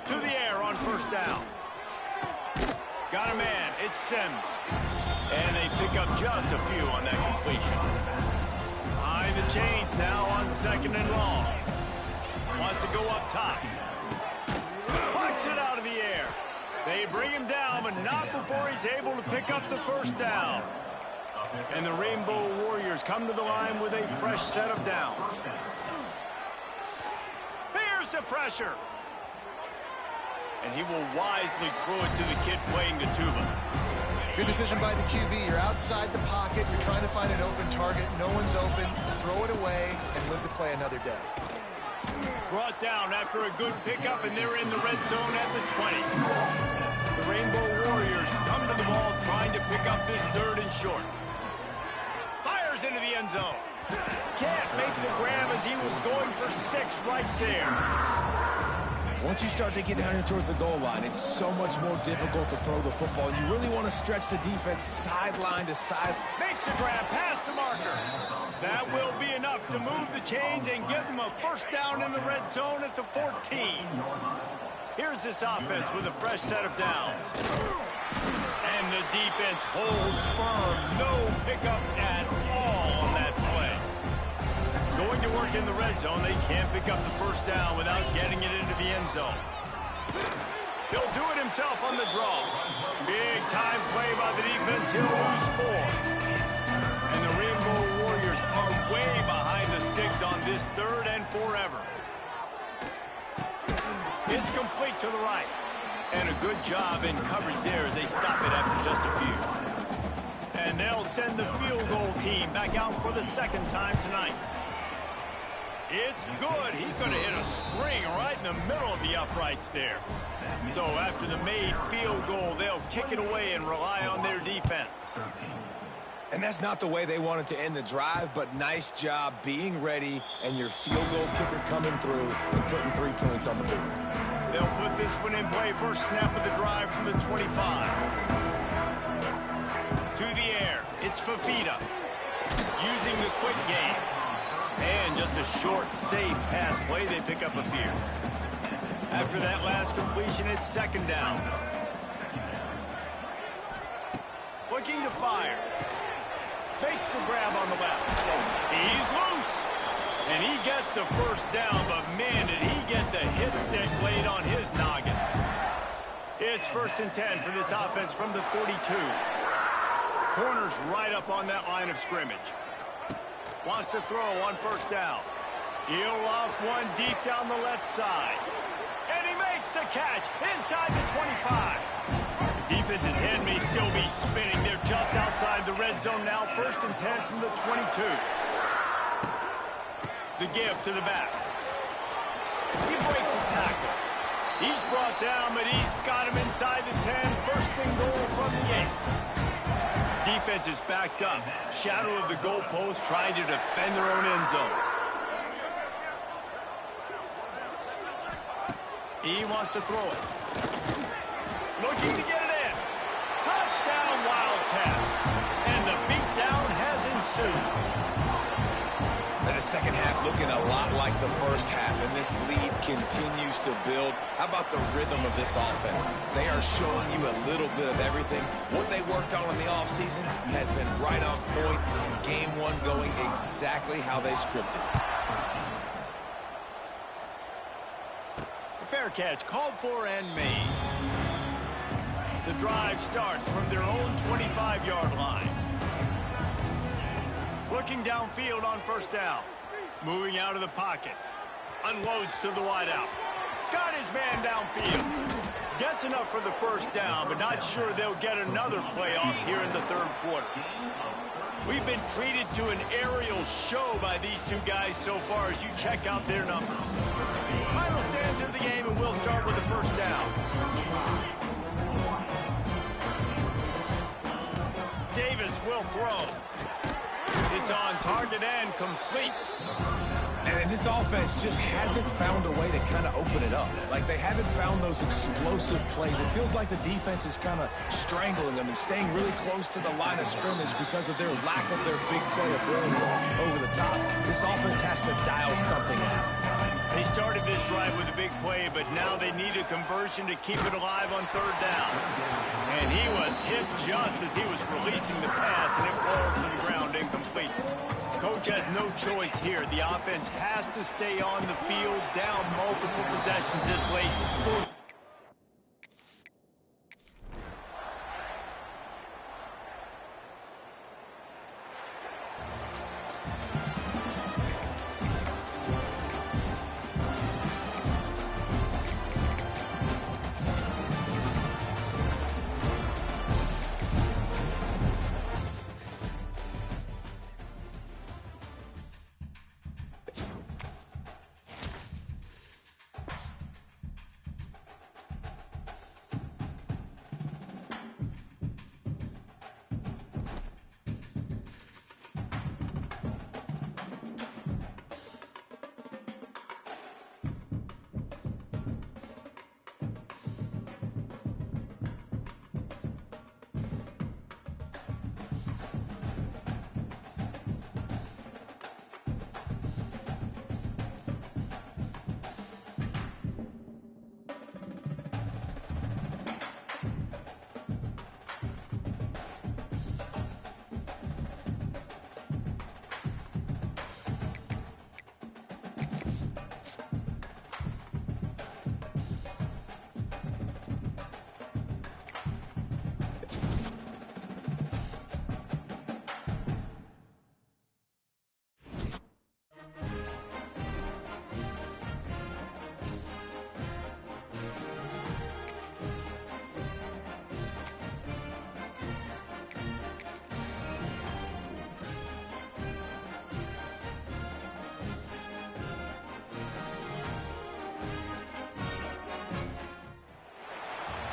To the air on 1st down. Got a man. It's Sims. And they pick up just a few on that completion. High the chains now on 2nd and long. Wants to go up top. Pucks it out of the air. They bring him down, but not before he's able to pick up the 1st down. And the Rainbow Warriors come to the line with a fresh set of downs. Here's the pressure. And he will wisely throw it to the kid playing the tuba. Good decision by the QB. You're outside the pocket. You're trying to find an open target. No one's open. Throw it away and live to play another day. Brought down after a good pickup, and they're in the red zone at the 20. The Rainbow Warriors come to the ball trying to pick up this 3rd and short. Fires into the end zone. Can't make the grab as he was going for 6 right there. Once you start to get down here towards the goal line, it's so much more difficult to throw the football. You really want to stretch the defense sideline to side. Makes the grab past the marker. That will be enough to move the chains and give them a 1st down in the red zone at the 14. Here's this offense with a fresh set of downs. And the defense holds firm. No pickup at all on that play. Going to work in the red zone, they can't pick up the 1st down without getting it into the end zone. He'll do it himself on the draw. Big time play by the defense. He'll lose 4. And the Rainbow Warriors are way behind the sticks on this 3rd and forever. It's complete to the right. And a good job in coverage there as they stop it after just a few. And they'll send the field goal team back out for the 2nd time tonight. It's good. He could have hit a string right in the middle of the uprights there. So after the made field goal, they'll kick it away and rely on their defense. And that's not the way they wanted to end the drive, but nice job being ready and your field goal kicker coming through and putting 3 points on the board. They'll put this one in play. First snap of the drive from the 25. To the air. It's Fafita. Using the quick game. And just a short, safe pass play. They pick up a few. After that last completion, it's 2nd down. Looking to fire. Makes the grab on the left. He's loose. And he gets the 1st down, but man, did he get the hit stick laid on his noggin. It's 1st and 10 for this offense from the 42. Corner's right up on that line of scrimmage. Wants to throw on 1st down. He'll off one deep down the left side. And he makes the catch inside the 25. The defense's head may still be spinning. They're just outside the red zone now. 1st and 10 from the 22. The give to the back. He breaks a tackle. He's brought down, but he's got him inside the 10. 1st and goal from the 8. Defense is backed up. Shadow of the goalpost trying to defend their own end zone. He wants to throw it. Looking to get it in. Touchdown Wildcats. And the beatdown has ensued. And the second half looking a lot like the first half, and this lead continues to build. How about the rhythm of this offense? They are showing you a little bit of everything. What they worked on in the offseason has been right on point, and game one going exactly how they scripted. Fair catch called for and made. The drive starts from their own 25-yard line. Looking downfield on first down. Moving out of the pocket. Unloads to the wideout. Got his man downfield. Gets enough for the first down, but not sure they'll get another playoff here in the third quarter. We've been treated to an aerial show by these two guys so far as you check out their numbers. Final stands of the game, and we'll start with the first down. Davis will throw. It's on target and complete. And this offense just hasn't found a way to kind of open it up. Like, they haven't found those explosive plays. It feels like the defense is kind of strangling them and staying really close to the line of scrimmage because of their lack of their big play ability over the top. This offense has to dial something out. They started this drive with a big play, but now they need a conversion to keep it alive on third down. And he was hit just as he was releasing the pass, and it falls to the ground incomplete. Coach has no choice here. The offense has to stay on the field, down multiple possessions this late.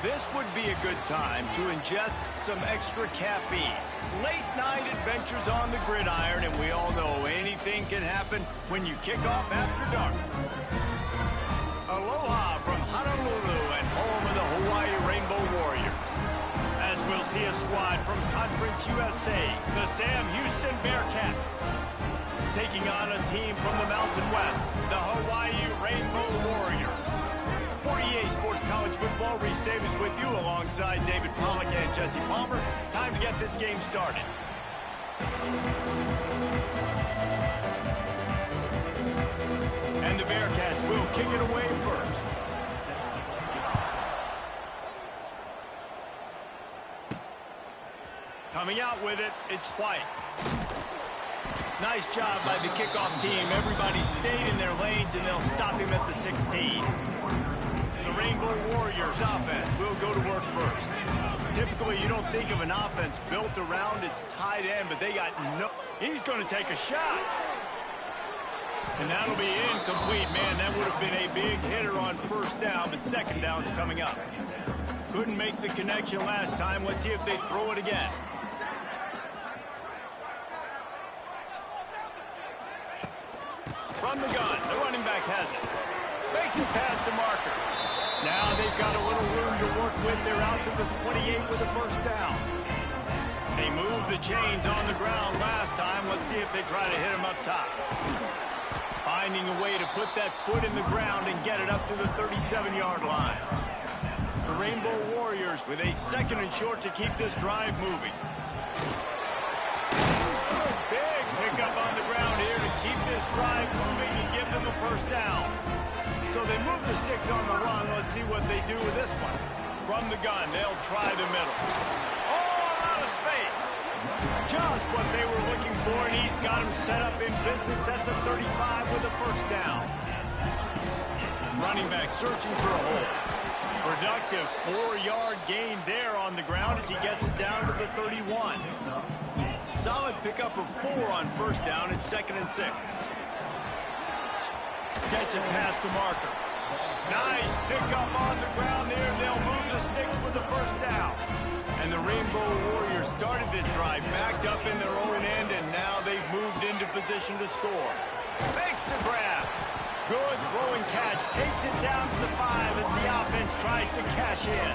This would be a good time to ingest some extra caffeine. Late night adventures on the gridiron, and we all know anything can happen when you kick off after dark. Aloha from Honolulu and home of the Hawaii Rainbow Warriors. As we'll see a squad from Conference USA, the Sam Houston Bearcats. Taking on a team from the Mountain West, the Hawaii Rainbow Warriors. For EA Sports College Football, Reese Davis with you alongside David Pollack and Jesse Palmer. Time to get this game started. And the Bearcats will kick it away first. Coming out with it, it's White. Nice job by the kickoff team. Everybody stayed in their lanes, and they'll stop him at the 16. The Rainbow Warriors offense will go to work first. Typically, you don't think of an offense built around its tight end, but they got no... He's going to take a shot. And that'll be incomplete. Man, that would have been a big hitter on first down, but second down's coming up. Couldn't make the connection last time. Let's see if they throw it again. From the gun, the running back has it. Makes it past the marker. Now they've got a little room to work with. They're out to the 28 with a first down. They moved the chains on the ground last time. Let's see if they try to hit him up top. Finding a way to put that foot in the ground and get it up to the 37-yard line. The Rainbow Warriors with a second and short to keep this drive moving. Big pickup on the ground here to keep this drive moving and give them a first down. So they move the sticks on the run. Let's see what they do with this one. From the gun, they'll try the middle. Oh, out of space. Just what they were looking for, and he's got him set up in business at the 35 with a first down. Running back searching for a hole. Productive 4-yard gain there on the ground as he gets it down to the 31. Solid pickup of 4 on first down at 2nd and 6. Gets it past the marker. Nice pickup on the ground there. They'll move the sticks with the first down. And the Rainbow Warriors started this drive backed up in their own end, and now they've moved into position to score. Makes the grab. Good throwing catch. Takes it down to the 5 as the offense tries to cash in.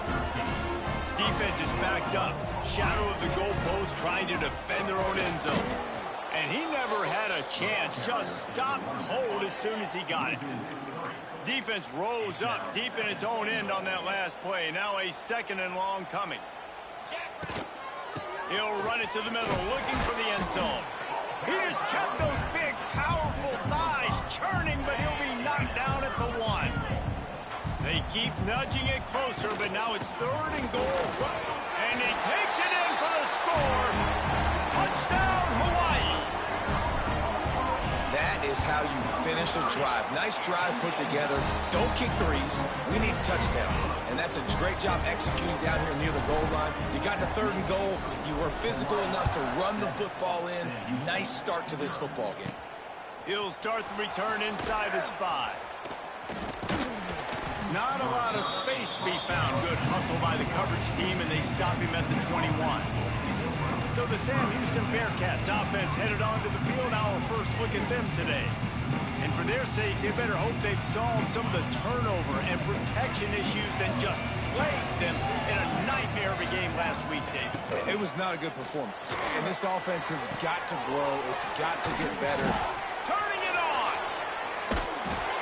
Defense is backed up. Shadow of the goalpost trying to defend their own end zone. And he never had a chance. Just stopped cold as soon as he got it. Defense rose up deep in its own end on that last play. Now a 2nd and long coming. He'll run it to the middle, looking for the end zone. He just kept those big, powerful thighs churning, but he'll be knocked down at the 1. They keep nudging it closer, but now it's 3rd and goal. And he takes it in for the score. Touchdown, Hawaii. That is how you finish a drive. Nice drive put together. Don't kick threes. We need touchdowns. And that's a great job executing down here near the goal line. You got the 3rd and goal. You were physical enough to run the football in. Nice start to this football game. He'll start the return inside his 5. Not a lot of space to be found. Good hustle by the coverage team, and they stop him at the 21. So the Sam Houston Bearcats offense headed onto the field. Our first look at them today. And for their sake, they better hope they've solved some of the turnover and protection issues that just plagued them in a nightmare of a game last week, Dave. It was not a good performance. And this offense has got to grow. It's got to get better. Turning it on!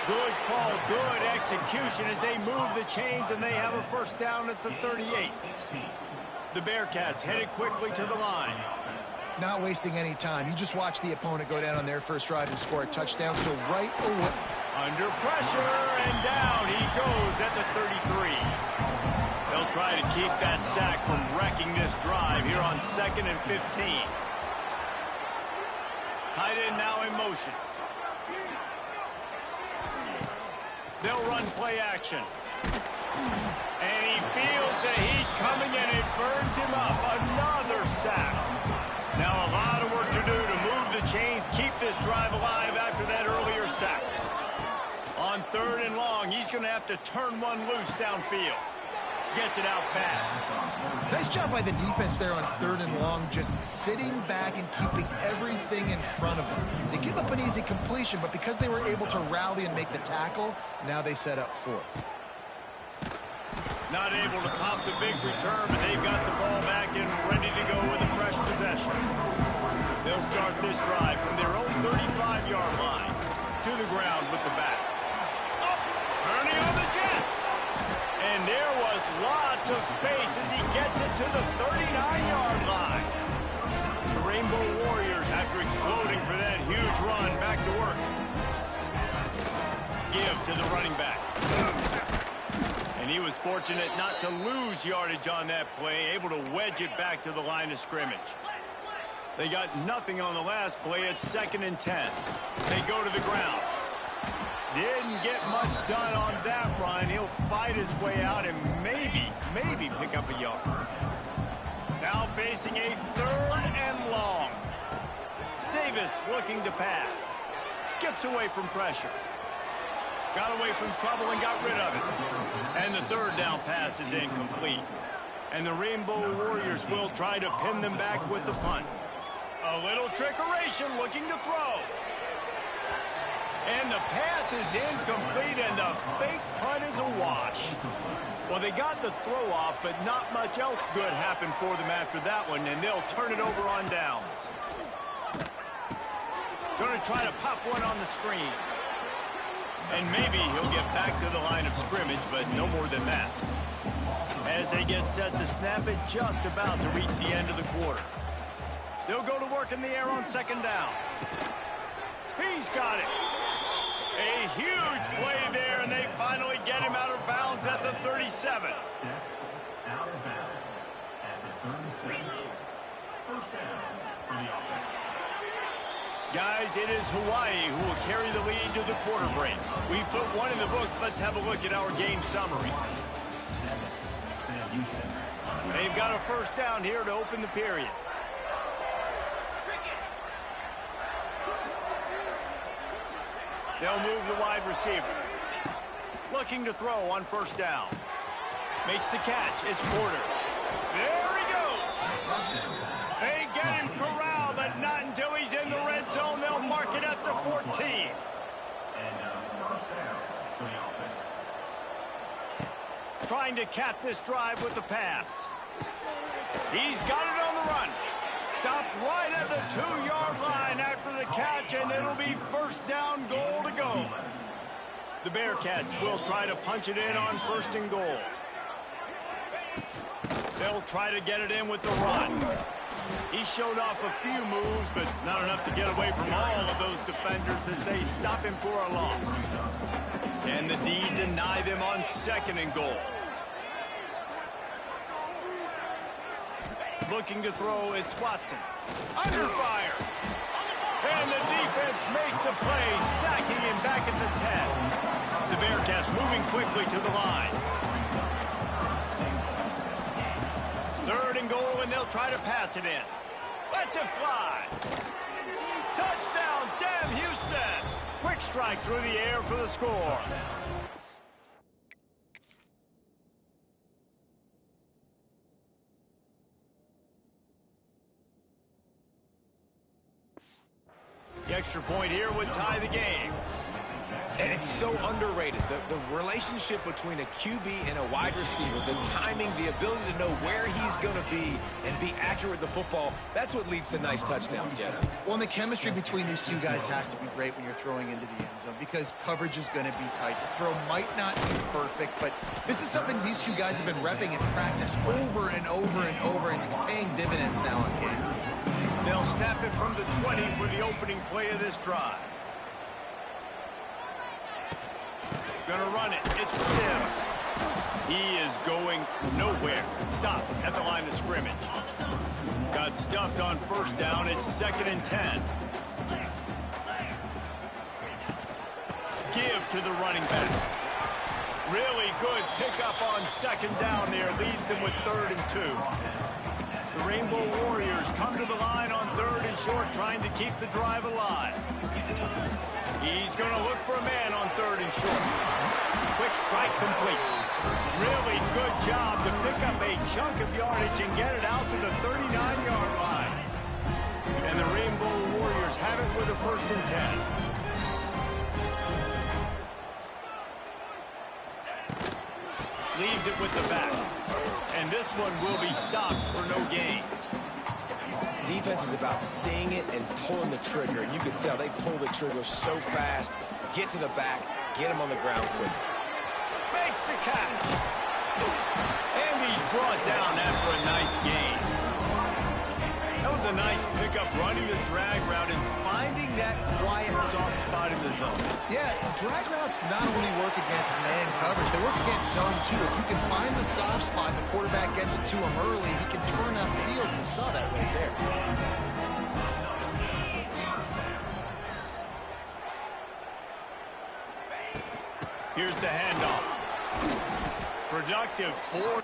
Good call, good execution as they move the chains, and they have a first down at the 38. The Bearcats headed quickly to the line. Not wasting any time. You just watch the opponent go down on their first drive and score a touchdown, so right away. Under pressure, and down he goes at the 33. They'll try to keep that sack from wrecking this drive here on 2nd and 15. Tight end now in motion. They'll run play action. And he feels the heat coming, and it burns him up. Another sack. Now a lot of work to do to move the chains, keep this drive alive after that earlier sack. On 3rd and long, he's going to have to turn one loose downfield. Gets it out fast. Nice job by the defense there on 3rd and long, just sitting back and keeping everything in front of them. They give up an easy completion, but because they were able to rally and make the tackle, now they set up 4th. Not able to pop the big return, but they've got the ball back and ready to go with a fresh possession. They'll start this drive from their own 35-yard line to the ground with the back. Up, turning on the Jets. And there was lots of space as he gets it to the 39-yard line. The Rainbow Warriors, after exploding for that huge run, back to work. Give to the running back. And he was fortunate not to lose yardage on that play, able to wedge it back to the line of scrimmage. They got nothing on the last play at 2nd and 10. They go to the ground. Didn't get much done on that run. He'll fight his way out and maybe pick up a yard. Now facing a 3rd and long. Davis looking to pass. Skips away from pressure. Got away from trouble and got rid of it. And the 3rd down pass is incomplete. And the Rainbow Warriors will try to pin them back with the punt. A little trickeration looking to throw. And the pass is incomplete, and the fake punt is a wash. Well, they got the throw off, but not much else good happened for them after that one, and they'll turn it over on downs. Going to try to pop one on the screen. And maybe he'll get back to the line of scrimmage, but no more than that. As they get set to snap it, just about to reach the end of the quarter. They'll go to work in the air on 2nd down. He's got it. A huge play there, and they finally get him out of bounds at the 37. out of bounds at the 37. First down for the offense. Guys, it is Hawaii who will carry the lead to the quarter break. We put one in the books. Let's have a look at our game summary. They've got a first down here to open the period. They'll move the wide receiver. Looking to throw on first down. Makes the catch. It's Porter. There he goes. They get him corralled, but not until he's in the red zone. They'll mark it at the 14. And first down for the offense. Trying to cap this drive with the pass. He's got it on the run. Stopped right at the 2-yard line after the catch, and it'll be first down, goal to go. The Bearcats will try to punch it in on first and goal. They'll try to get it in with the run. He showed off a few moves, but not enough to get away from all of those defenders as they stop him for a loss. Can the D deny them on second and goal? Looking to throw, it's Watson. Under fire. And the defense makes a play, sacking him back at the 10. The Bearcats moving quickly to the line. Third and goal, and they'll try to pass it in. Let's it fly. Touchdown, Sam Houston. Quick strike through the air for the score. The extra point here would tie the game. And it's so underrated. The relationship between a QB and a wide receiver, the timing, the ability to know where he's going to be and be accurate with the football, that's what leads to nice touchdowns, Jesse. Well, and the chemistry between these two guys has to be great when you're throwing into the end zone because coverage is going to be tight. The throw might not be perfect, but this is something these two guys have been repping in practice over and over and over, and it's paying dividends now in game. They'll snap it from the 20 for the opening play of this drive. Gonna run it. It's Sims. He is going nowhere. Stop at the line of scrimmage. Got stuffed on first down. It's 2nd and 10. Give to the running back. Really good pickup on second down there. Leaves them with 3rd and 2. The Rainbow Warriors come to the line on 3rd and short, trying to keep the drive alive. He's going to look for a man on 3rd and short. Quick strike complete. Really good job to pick up a chunk of yardage and get it out to the 39-yard line. And the Rainbow Warriors have it with a 1st and 10. Leaves it with the back. And this one will be stopped for no gain. Defense is about seeing it and pulling the trigger. And you can tell they pull the trigger so fast, get to the back, get him on the ground quickly. Makes the catch. And he's brought down after a nice gain. That was a nice pickup, running the drag route and finding that quiet, soft spot in the zone. Yeah, drag routes not only work against man coverage, they work against zone too. If you can find the soft spot, the quarterback gets it to him early, he can turn upfield. We saw that right there. Here's the handoff. Productive 4.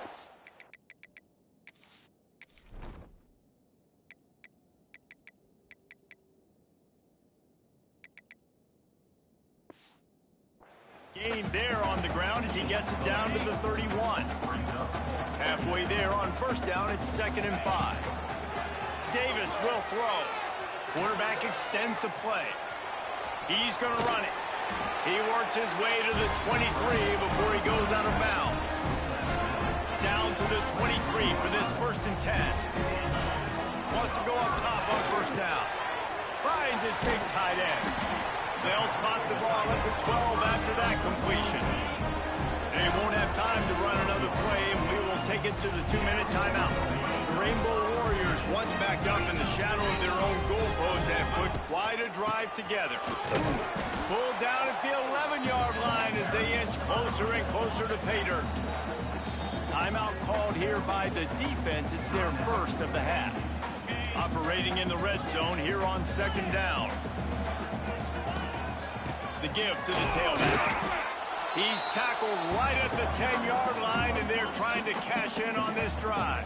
Gain there on the ground as he gets it down to the 31. Halfway there on first down, it's 2nd and 5. Davis will throw. Quarterback extends the play. He's going to run it. He works his way to the 23 before he goes out of bounds. Down to the 23 for this 1st and 10. Wants to go up top on first down. Finds his big tight end. They'll spot the ball at the 12 after that completion. They won't have time to run another play, and we will take it to the 2-minute timeout. The Rainbow Warriors, once backed up in the shadow of their own goalpost, have put quite a drive together. Pulled down at the 11-yard line as they inch closer and closer to pay dirt. Timeout called here by the defense. It's their first of the half. Operating in the red zone here on second down. The give to the tailback. He's tackled right at the 10-yard line, and they're trying to cash in on this drive.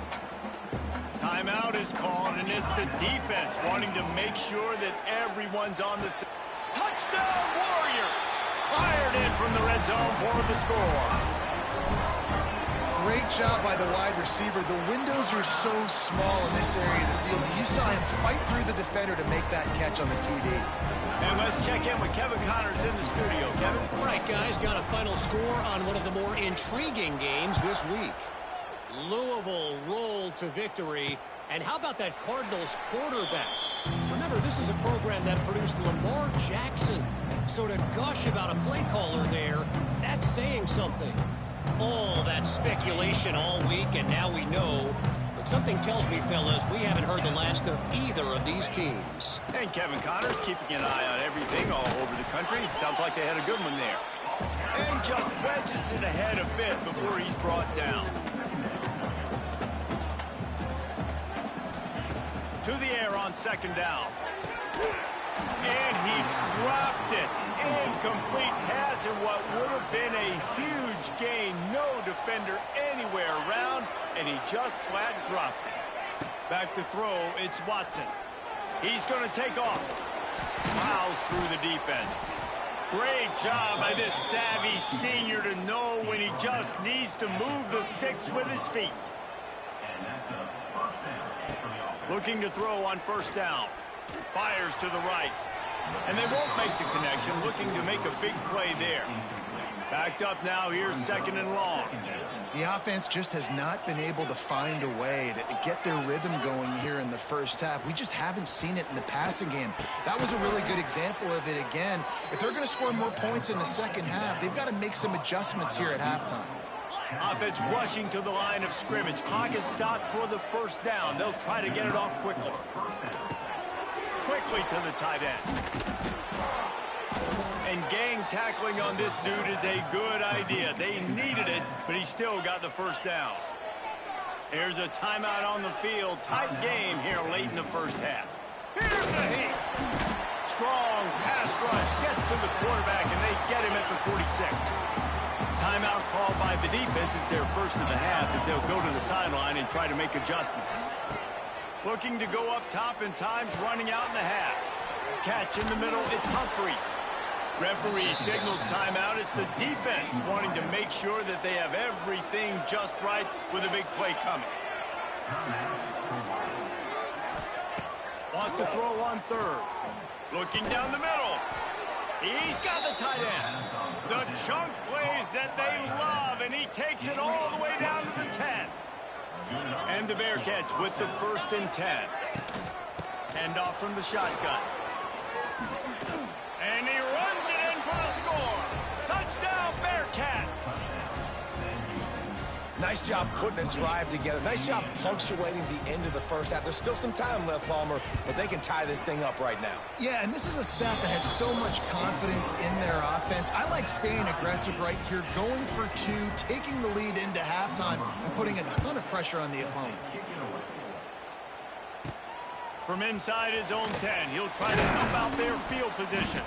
Timeout is called, and it's the defense wanting to make sure that everyone's on the same. Touchdown, Warriors! Fired in from the red zone for the score. Great job by the wide receiver. The windows are so small in this area of the field. You saw him fight through the defender to make that catch on the TD. And let's check in with Kevin Connors in the studio. Kevin? All right, guys, got a final score on one of the more intriguing games this week. Louisville rolled to victory. And how about that Cardinals quarterback? Remember, this is a program that produced Lamar Jackson. So to gush about a play caller there, that's saying something. All that speculation all week, and now we know. But something tells me, fellas, we haven't heard the last of either of these teams. And Kevin Connors keeping an eye on everything all over the country. Sounds like they had a good one there. And just wedges it ahead a bit before he's brought down. To the air on second down. And he dropped it. Incomplete pass in what would have been a huge gain. No defender anywhere around, and he just flat dropped it. Back to throw, it's Watson. He's going to take off. Plows through the defense. Great job by this savvy senior to know when he just needs to move the sticks with his feet. Looking to throw on first down. Fires to the right. And they won't make the connection. Looking to make a big play there. Backed up now. Here's second and long. The offense just has not been able to find a way to get their rhythm going here in the first half. We just haven't seen it in the passing game. That was a really good example of it again. If they're going to score more points in the second half, they've got to make some adjustments here at halftime. Offense rushing to the line of scrimmage. Clock is stopped for the first down. They'll try to get it off quickly. Quickly to the tight end. And gang tackling on this dude is a good idea. They needed it, but he still got the first down. Here's a timeout on the field. Tight game here late in the first half. Here's the heat. Strong pass rush gets to the quarterback, and they get him at the 46. Timeout called by the defense. It's their first of the half as they'll go to the sideline and try to make adjustments. Looking to go up top, and time's running out in the half. Catch in the middle, it's Humphreys. Referee signals timeout. It's the defense wanting to make sure that they have everything just right with a big play coming. Wants to throw on third. Looking down the middle. He's got the tight end. The chunk plays that they love, and he takes it all the way down to the 10. And the Bearcats with the 1st and 10. Hand off from the shotgun. And he runs it in for the score. Touchdown, Bearcats. Nice job putting a drive together. Nice job punctuating the end of the first half. There's still some time left, Palmer, but they can tie this thing up right now. Yeah, and this is a staff that has so much confidence in their offense. I like staying aggressive right here, going for two, taking the lead into halftime, and putting a ton of pressure on the opponent. From inside his own 10, he'll try to help out their field position.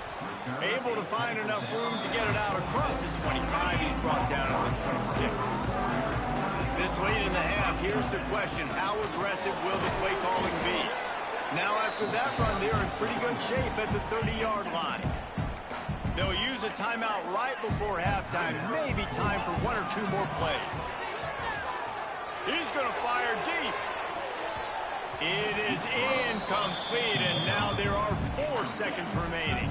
Able to find enough room to get it out across the 25. He's brought down at the 26. This late in the half, here's the question. How aggressive will the play calling be? Now after that run, they're in pretty good shape at the 30-yard line. They'll use a timeout right before halftime. Maybe time for one or two more plays. He's going to fire deep. It is incomplete, and now there are 4 seconds remaining.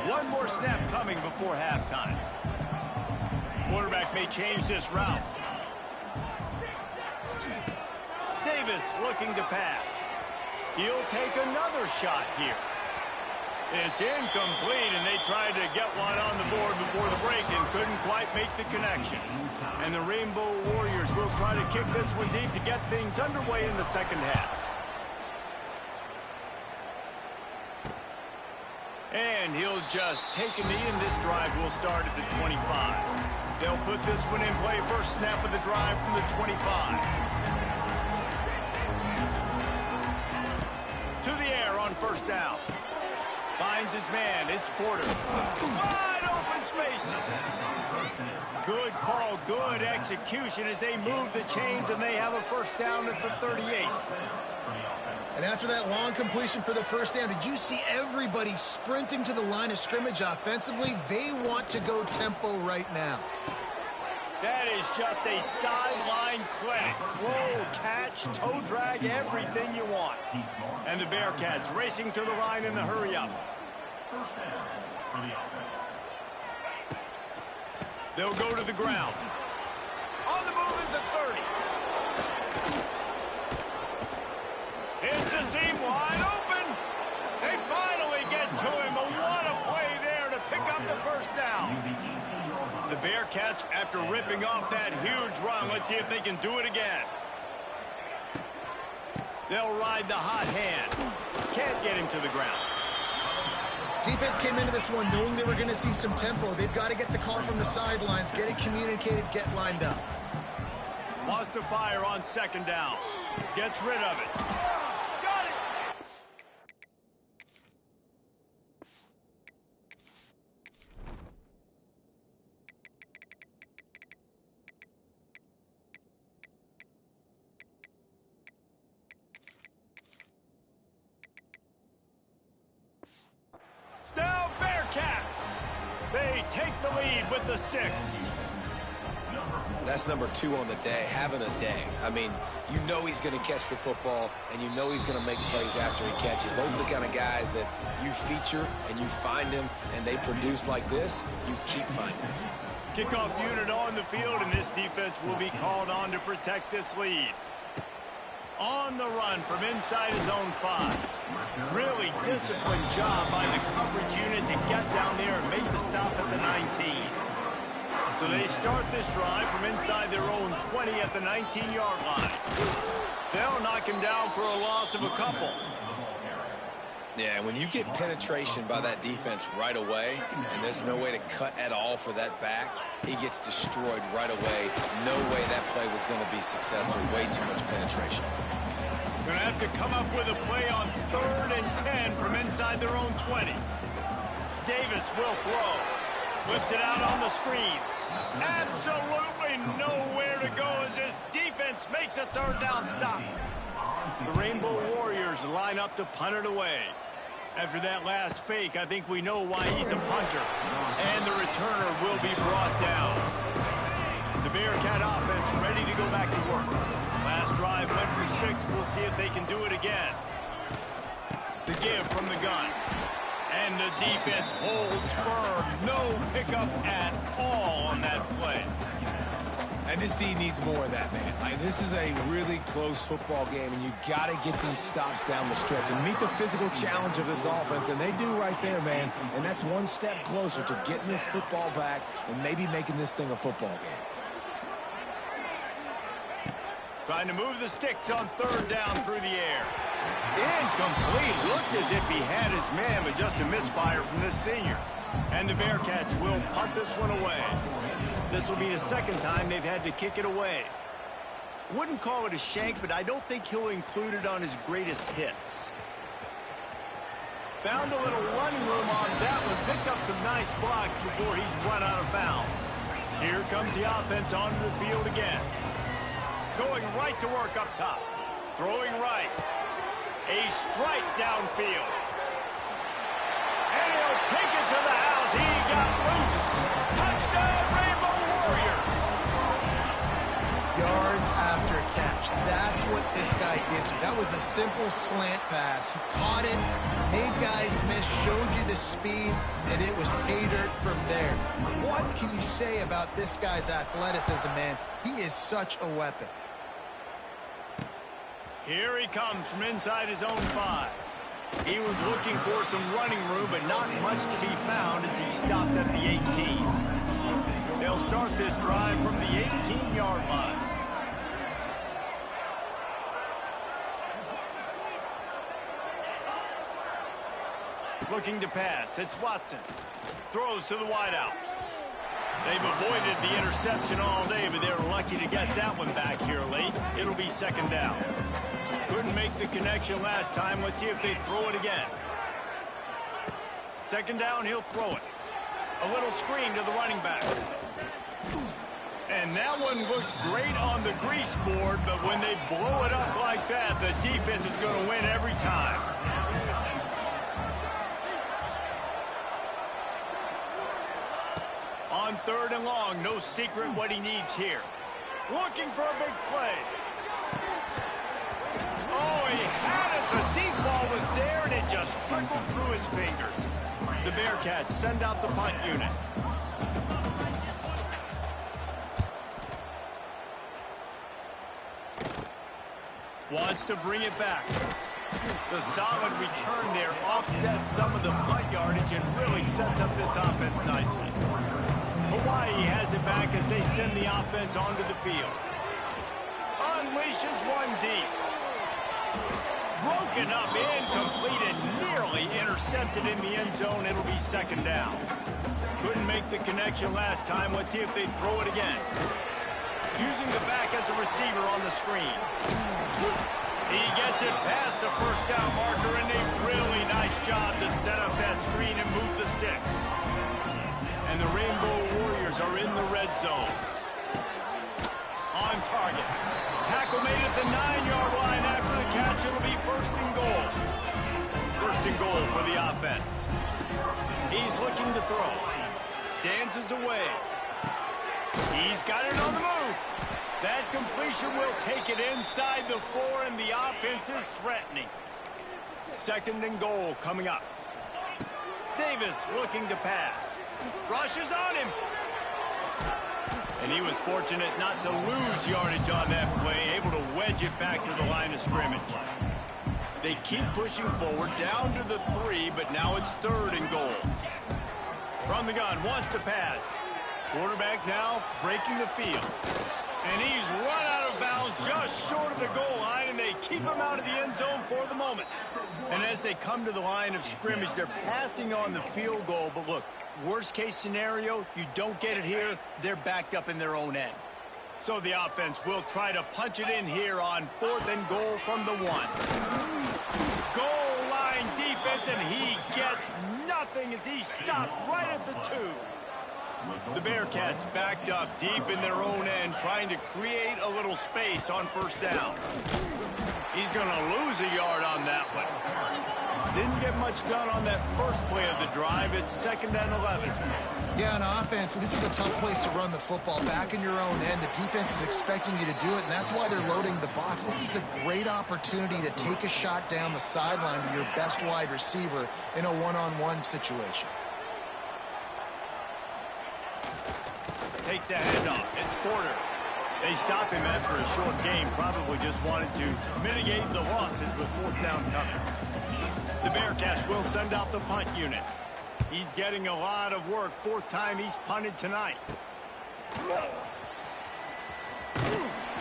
One more snap coming before halftime. Quarterback may change this route. Davis looking to pass. He'll take another shot here. It's incomplete, and they tried to get one on the board before the break and couldn't quite make the connection. And the Rainbow Warriors will try to kick this one deep to get things underway in the second half. And he'll just take a knee, and this drive will start at the 25. They'll put this one in play first snap of the drive from the 25. To the air on first down. Finds his man. It's Porter. Wide open spaces. Good call, good execution as they move the chains, and they have a first down at the 38. And after that long completion for the first down, did you see everybody sprinting to the line of scrimmage offensively? They want to go tempo right now. That is just a sideline clinic. Throw, catch, toe drag, everything you want. And the Bearcats racing to the line in the hurry-up. First down for the offense. They'll go to the ground. On the move is the 30. It's a seam wide open. They finally get to him. But what a play there to pick up the first down. The Bearcats, after ripping off that huge run, let's see if they can do it again. They'll ride the hot hand. Can't get him to the ground. Defense came into this one knowing they were going to see some tempo. They've got to get the call from the sidelines, get it communicated, get lined up. Wants to fire on second down. Gets rid of it. Got it! Down Bearcats. They take the lead with the 6. That's number 2 on the day, having a day. I mean, you know he's going to catch the football, and you know he's going to make plays after he catches. Those are the kind of guys that you feature and you find them, and they produce like this, you keep finding them. Kickoff unit on the field, and this defense will be called on to protect this lead. On the run from inside his own 5. Really disciplined job by the coverage unit to get down there and make the stop at the 19. So they start this drive from inside their own 20 at the 19-yard line. They'll knock him down for a loss of a couple. Yeah, when you get penetration by that defense right away, and there's no way to cut at all for that back, he gets destroyed right away. No way that play was going to be successful. Way too much penetration. Going to have to come up with a play on 3rd and 10 from inside their own 20. Davis will throw. Flips it out on the screen. Absolutely nowhere to go as this defense makes a 3rd down stop. The Rainbow Warriors line up to punt it away. After that last fake, I think we know why he's a punter. And the returner will be brought down. The Bearcat offense ready to go back to work. Last drive went for 6. We'll see if they can do it again. The give from the gun. And the defense holds firm. No pickup at all on that play. And this D needs more of that, man. This is a really close football game, and you got to get these stops down the stretch and meet the physical challenge of this offense, and they do right there, man. And that's one step closer to getting this football back and maybe making this thing a football game. Trying to move the sticks on 3rd down through the air. Incomplete. Looked as if he had his man, but just a misfire from this senior. And the Bearcats will punt this one away. This will be the 2nd time they've had to kick it away. Wouldn't call it a shank, but I don't think he'll include it on his greatest hits. Found a little running room on that one. Picked up some nice blocks before he's run out of bounds. Here comes the offense onto the field again. Going right to work up top. Throwing right. A strike downfield. And he'll take it to the house. He got loose. Touchdown, Rainbow Warriors. Yards after catch. That's what this guy gives you. That was a simple slant pass. He caught it, made guys miss, showed you the speed, and it was pay dirt from there. What can you say about this guy's athleticism, man? He is such a weapon. Here he comes from inside his own 5. He was looking for some running room, but not much to be found as he stopped at the 18. They'll start this drive from the 18-yard line. Looking to pass. It's Watson. Throws to the wideout. They've avoided the interception all day, but they're lucky to get that one back here late. It'll be second down. Couldn't make the connection last time. Let's see if they throw it again. Second down, he'll throw it. A little screen to the running back. And that one looks great on the grease board, but when they blow it up like that, the defense is going to win every time. On third and long, no secret what he needs here. Looking for a big play. Oh, he had it. The deep ball was there, and it just trickled through his fingers. The Bearcats send out the punt unit. Wants to bring it back. The solid return there offsets some of the punt yardage and really sets up this offense nicely. Hawaii has it back as they send the offense onto the field. Unleashes one deep. Broken up, incomplete, and nearly intercepted in the end zone. It'll be second down. Couldn't make the connection last time. Let's see if they throw it again. Using the back as a receiver on the screen. He gets it past the first down marker, and a really nice job to set up that screen and move the sticks. And the Rainbow Warriors are in the red zone. On target. Tackle made at the 9-yard line. After the catch, it'll be first and goal. First and goal for the offense. He's looking to throw. Dances away. He's got it on the move. That completion will take it inside the 4, and the offense is threatening. Second and goal coming up. Davis looking to pass. Rushes on him. And he was fortunate not to lose yardage on that play, able to wedge it back to the line of scrimmage. They keep pushing forward, down to the 3, but now it's third and goal. From the gun, wants to pass. Quarterback now breaking the field. And he's run out of bounds just short of the goal line, and they keep him out of the end zone for the moment. And as they come to the line of scrimmage, they're passing on the field goal. But look, worst case scenario, you don't get it here, they're backed up in their own end. So the offense will try to punch it in here on fourth and goal from the 1. Goal line defense, and he gets nothing as he's stopped right at the 2. The Bearcats backed up deep in their own end, trying to create a little space on first down. He's going to lose a yard on that one. Didn't get much done on that first play of the drive. It's second and 11. Yeah, on offense, this is a tough place to run the football. Back in your own end, the defense is expecting you to do it, and that's why they're loading the box. This is a great opportunity to take a shot down the sideline to your best wide receiver in a one-on-one situation. Takes the handoff. It's Porter. They stop him after a short game. Probably just wanted to mitigate the losses with fourth down coming. The Bearcats will send out the punt unit. He's getting a lot of work. Fourth time he's punted tonight.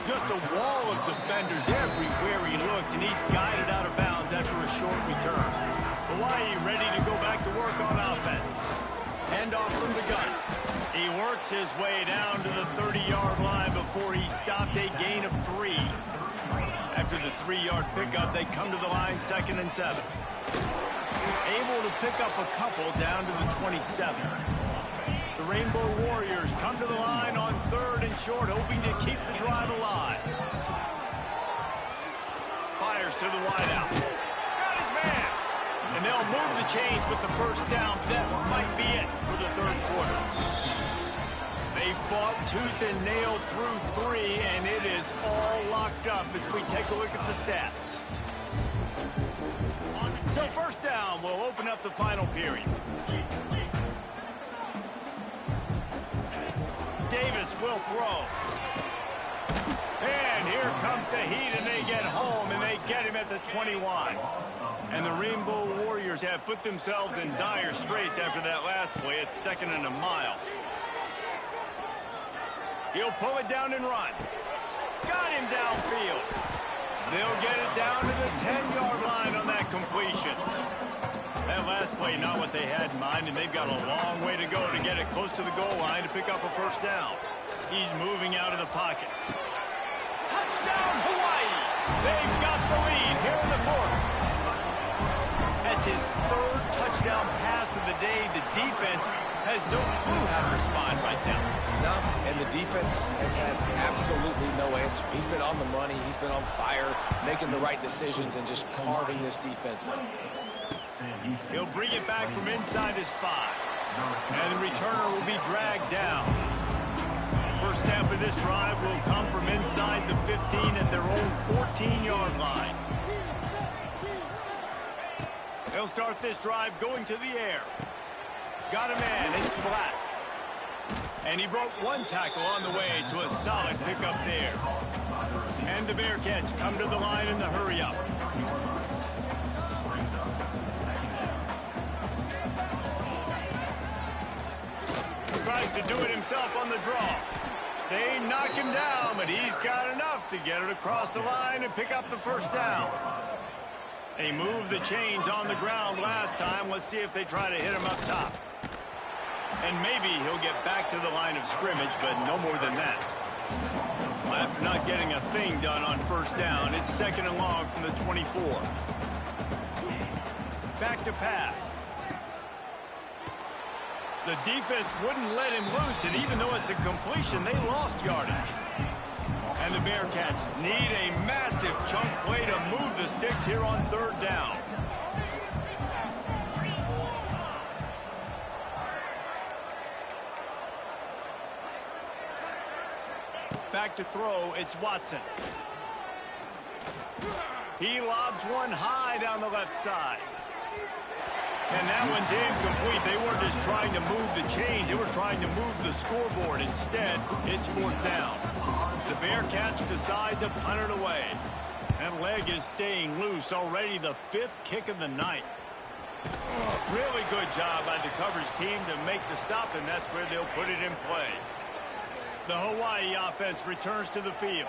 Just a wall of defenders everywhere he looks, and he's guided out of bounds after a short return. Hawaii ready to go back to work on offense. Handoff from the gun. He works his way down to the 30-yard line before he stopped a gain of 3. After the 3-yard pickup, they come to the line second and 7. Able to pick up a couple down to the 27. The Rainbow Warriors come to the line on third and short, hoping to keep the drive alive. Fires to the wideout. Got his man. And they'll move the chains with the first down. That might be it for the third quarter. They fought tooth and nail through 3, and it is all locked up as we take a look at the stats. So first down will open up the final period. Davis will throw. And here comes the heat, and they get home, and they get him at the 21. And the Rainbow Warriors have put themselves in dire straits after that last play. It's second and a mile. He'll pull it down and run. Got him downfield. They'll get it down to the 10-yard line on that completion. That last play play not what they had in mind, and they've got a long way to go to get it close to the goal line to pick up a first down. He's moving out of the pocket. Touchdown, Hawaii! They've got the lead here in the fourth. That's his third touchdown pass of the day. The defense has no clue how to respond right now. No, and the defense has had absolutely no answer. He's been on the money. He's been on fire, making the right decisions and just carving this defense up. He'll bring it back from inside his 5. And the returner will be dragged down. First snap of this drive will come from inside the 15 at their own 14-yard line. They'll start this drive going to the air. Got a man, it's Black. And he broke one tackle on the way to a solid pickup there. And the Bearcats come to the line in the hurry-up. Tries to do it himself on the draw. They knock him down, but he's got enough to get it across the line and pick up the first down. He moved the chains on the ground last time. Let's see if they try to hit him up top. And maybe he'll get back to the line of scrimmage, but no more than that. After not getting a thing done on first down, it's second and long from the 24. Back to pass. The defense wouldn't let him loose, and even though it's a completion, they lost yardage. And the Bearcats need a massive chunk play to move the sticks here on third down. Back to throw, it's Watson. He lobs one high down the left side. And that one's incomplete. They weren't just trying to move the chains. They were trying to move the scoreboard. Instead, it's fourth down. The Bearcats decide to punt it away. That leg is staying loose. Already the 5th kick of the night. Really good job by the coverage team to make the stop, and that's where they'll put it in play. The Hawaii offense returns to the field.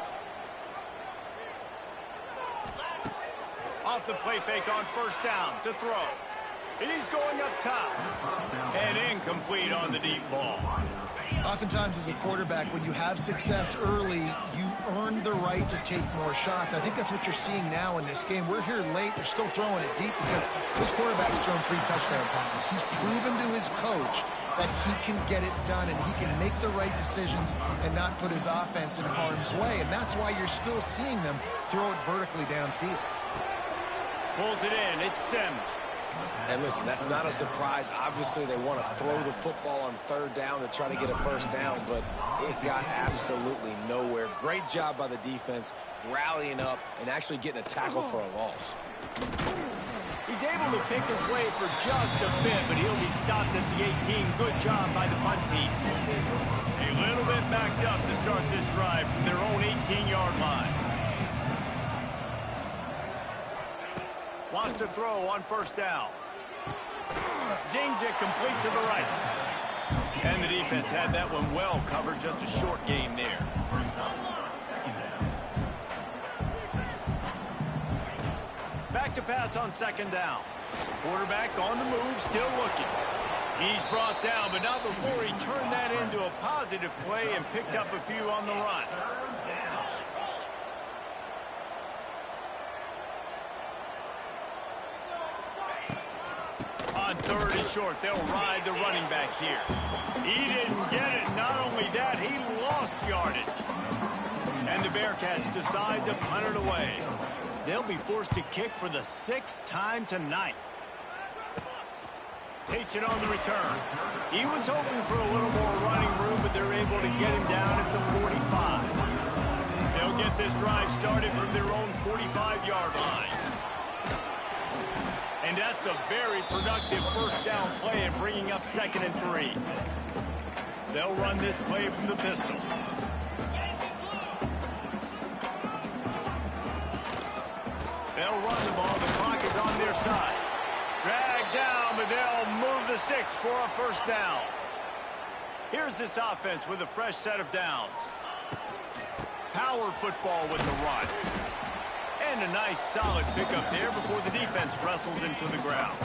Off the play fake on first down to throw. He's going up top. And incomplete on the deep ball. Oftentimes as a quarterback, when you have success early, you earn the right to take more shots. I think that's what you're seeing now in this game. We're here late. They're still throwing it deep because this quarterback's thrown 3 touchdown passes. He's proven to his coach that he can get it done and he can make the right decisions and not put his offense in harm's way. And that's why you're still seeing them throw it vertically downfield. Pulls it in. It's Sims. And listen, that's not a surprise. Obviously, they want to throw the football on third down to try to get a first down, but it got absolutely nowhere. Great job by the defense, rallying up and actually getting a tackle for a loss. He's able to pick his way for just a bit, but he'll be stopped at the 18. Good job by the punt team. A little bit backed up to start this drive from their own 18-yard line. Wants to throw on first down. Zings it complete to the right. And the defense had that one well covered. Just a short gain there. Back to pass on second down. Quarterback on the move, still looking. He's brought down, but not before he turned that into a positive play and picked up a few on the run. On third and short, they'll ride the running back here. He didn't get it. Not only that, he lost yardage. And the Bearcats decide to punt it away. They'll be forced to kick for the 6th time tonight. Takes it on the return. He was hoping for a little more running room, but they're able to get him down at the 45. They'll get this drive started from their own 45-yard line. And that's a very productive first down play and bringing up 2nd and 3. They'll run this play from the pistol. They'll run the ball. The clock is on their side. Dragged down, but they'll move the sticks for a first down. Here's this offense with a fresh set of downs. Power football with the run. And a nice solid pickup there before the defense wrestles into the ground.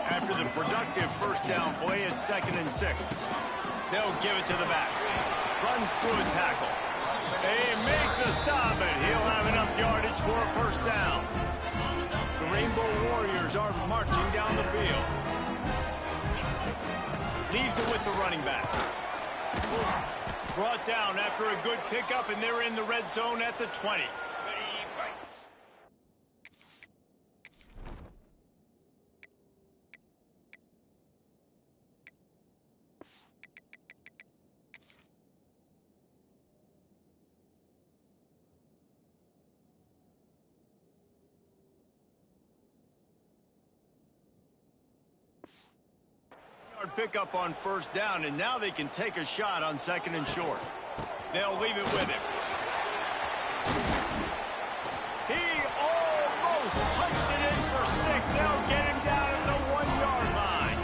After Productive first down play at 2nd and 6. They'll give it to the back. Runs through a tackle. They make the stop, and he'll have enough yardage for a first down. The Rainbow Warriors are marching down the field. Leaves it with the running back. Brought down after a good pickup, and they're in the red zone at the 20. Pickup on first down, and now they can take a shot on 2nd and short. They'll leave it with him. He almost punched it in for 6. They'll get him down at the 1-yard line.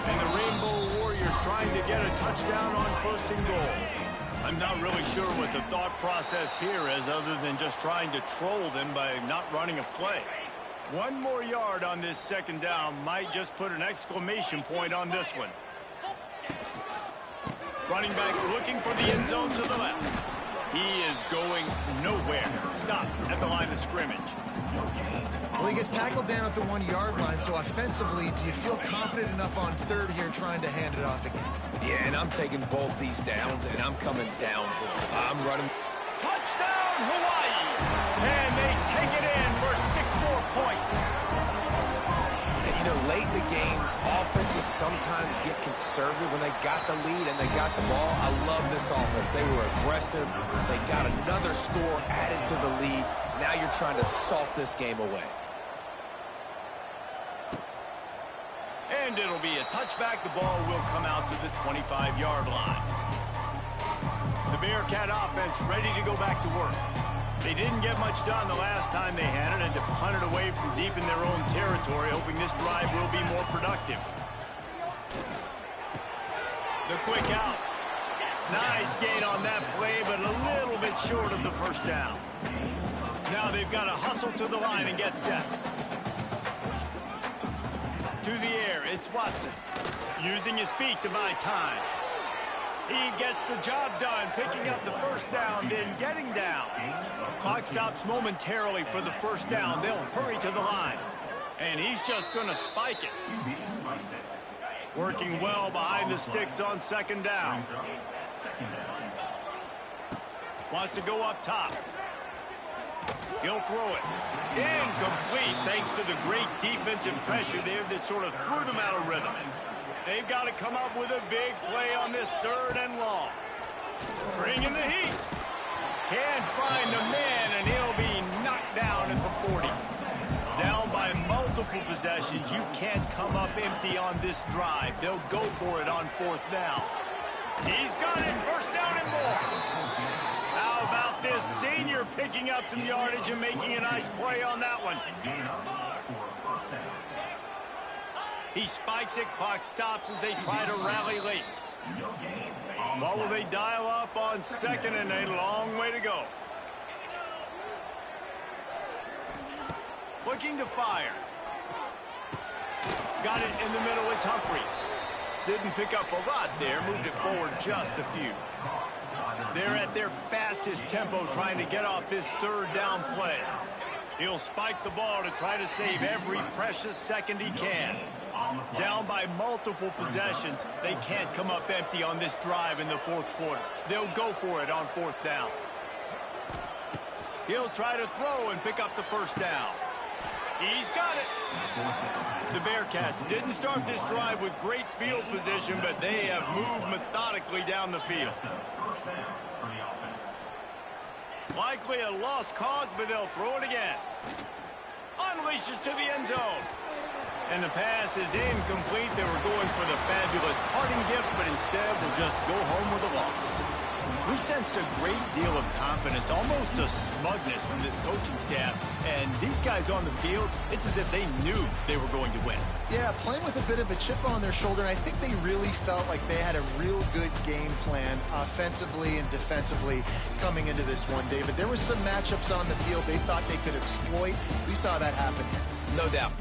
And the Rainbow Warriors trying to get a touchdown on 1st and goal. I'm not really sure what the thought process here is, other than just trying to troll them by not running a play. 1 more yard on this 2nd down might just put an exclamation point on this one. Running back looking for the end zone to the left. He is going nowhere. Stop at the line of scrimmage. Well, he gets tackled down at the 1-yard line, so offensively, do you feel confident enough on 3rd here trying to hand it off again? Yeah, and I'm taking both these downs, and I'm coming downhill. I'm running. Touchdown, Hawaii! And they take it in for 6 more points. And, you know, late in the games, offenses sometimes get conservative when they got the lead and they got the ball. I love this offense. They were aggressive. They got another score added to the lead. Now you're trying to salt this game away. And it'll be a touchback. The ball will come out to the 25-yard line. The Bearcat offense ready to go back to work. They didn't get much done the last time they had it, and to punt it away from deep in their own territory, hoping this drive will be more productive. The quick out. Nice gain on that play, but a little bit short of the first down. Now they've got to hustle to the line and get set. To the air, it's Watson. Using his feet to buy time. He gets the job done, picking up the first down, then getting down. Clock stops momentarily for the first down. They'll hurry to the line. And he's just going to spike it. Working well behind the sticks on 2nd down. Wants to go up top. He'll throw it. Incomplete, thanks to the great defensive pressure there that sort of threw them out of rhythm. They've got to come up with a big play on this 3rd and long. Bringing the heat. Can't find the man, and he'll be knocked down at the 40. Down by multiple possessions. You can't come up empty on this drive. They'll go for it on 4th down. He's got it. First down and more. How about this senior picking up some yardage and making a nice play on that one? He spikes it. Clock stops as they try to rally late. What will they dial up on 2nd and a long way to go? Looking to fire. Got it in the middle. It's Humphries. Didn't pick up a lot there. Moved it forward just a few. They're at their fastest tempo trying to get off this 3rd down play. He'll spike the ball to try to save every precious second he can. Down by multiple possessions. They can't come up empty on this drive in the 4th quarter. They'll go for it on 4th down. He'll try to throw and pick up the first down. He's got it. The Bearcats didn't start this drive with great field position, but they have moved methodically down the field. Likely a lost cause, but they'll throw it again. Unleashes to the end zone. And the pass is incomplete. They were going for the fabulous parting gift, but instead will just go home with a loss. We sensed a great deal of confidence, almost a smugness from this coaching staff. And these guys on the field, it's as if they knew they were going to win. Yeah, playing with a bit of a chip on their shoulder. And I think they really felt like they had a real good game plan offensively and defensively coming into this one, David. There were some matchups on the field they thought they could exploit. We saw that happen. No doubt.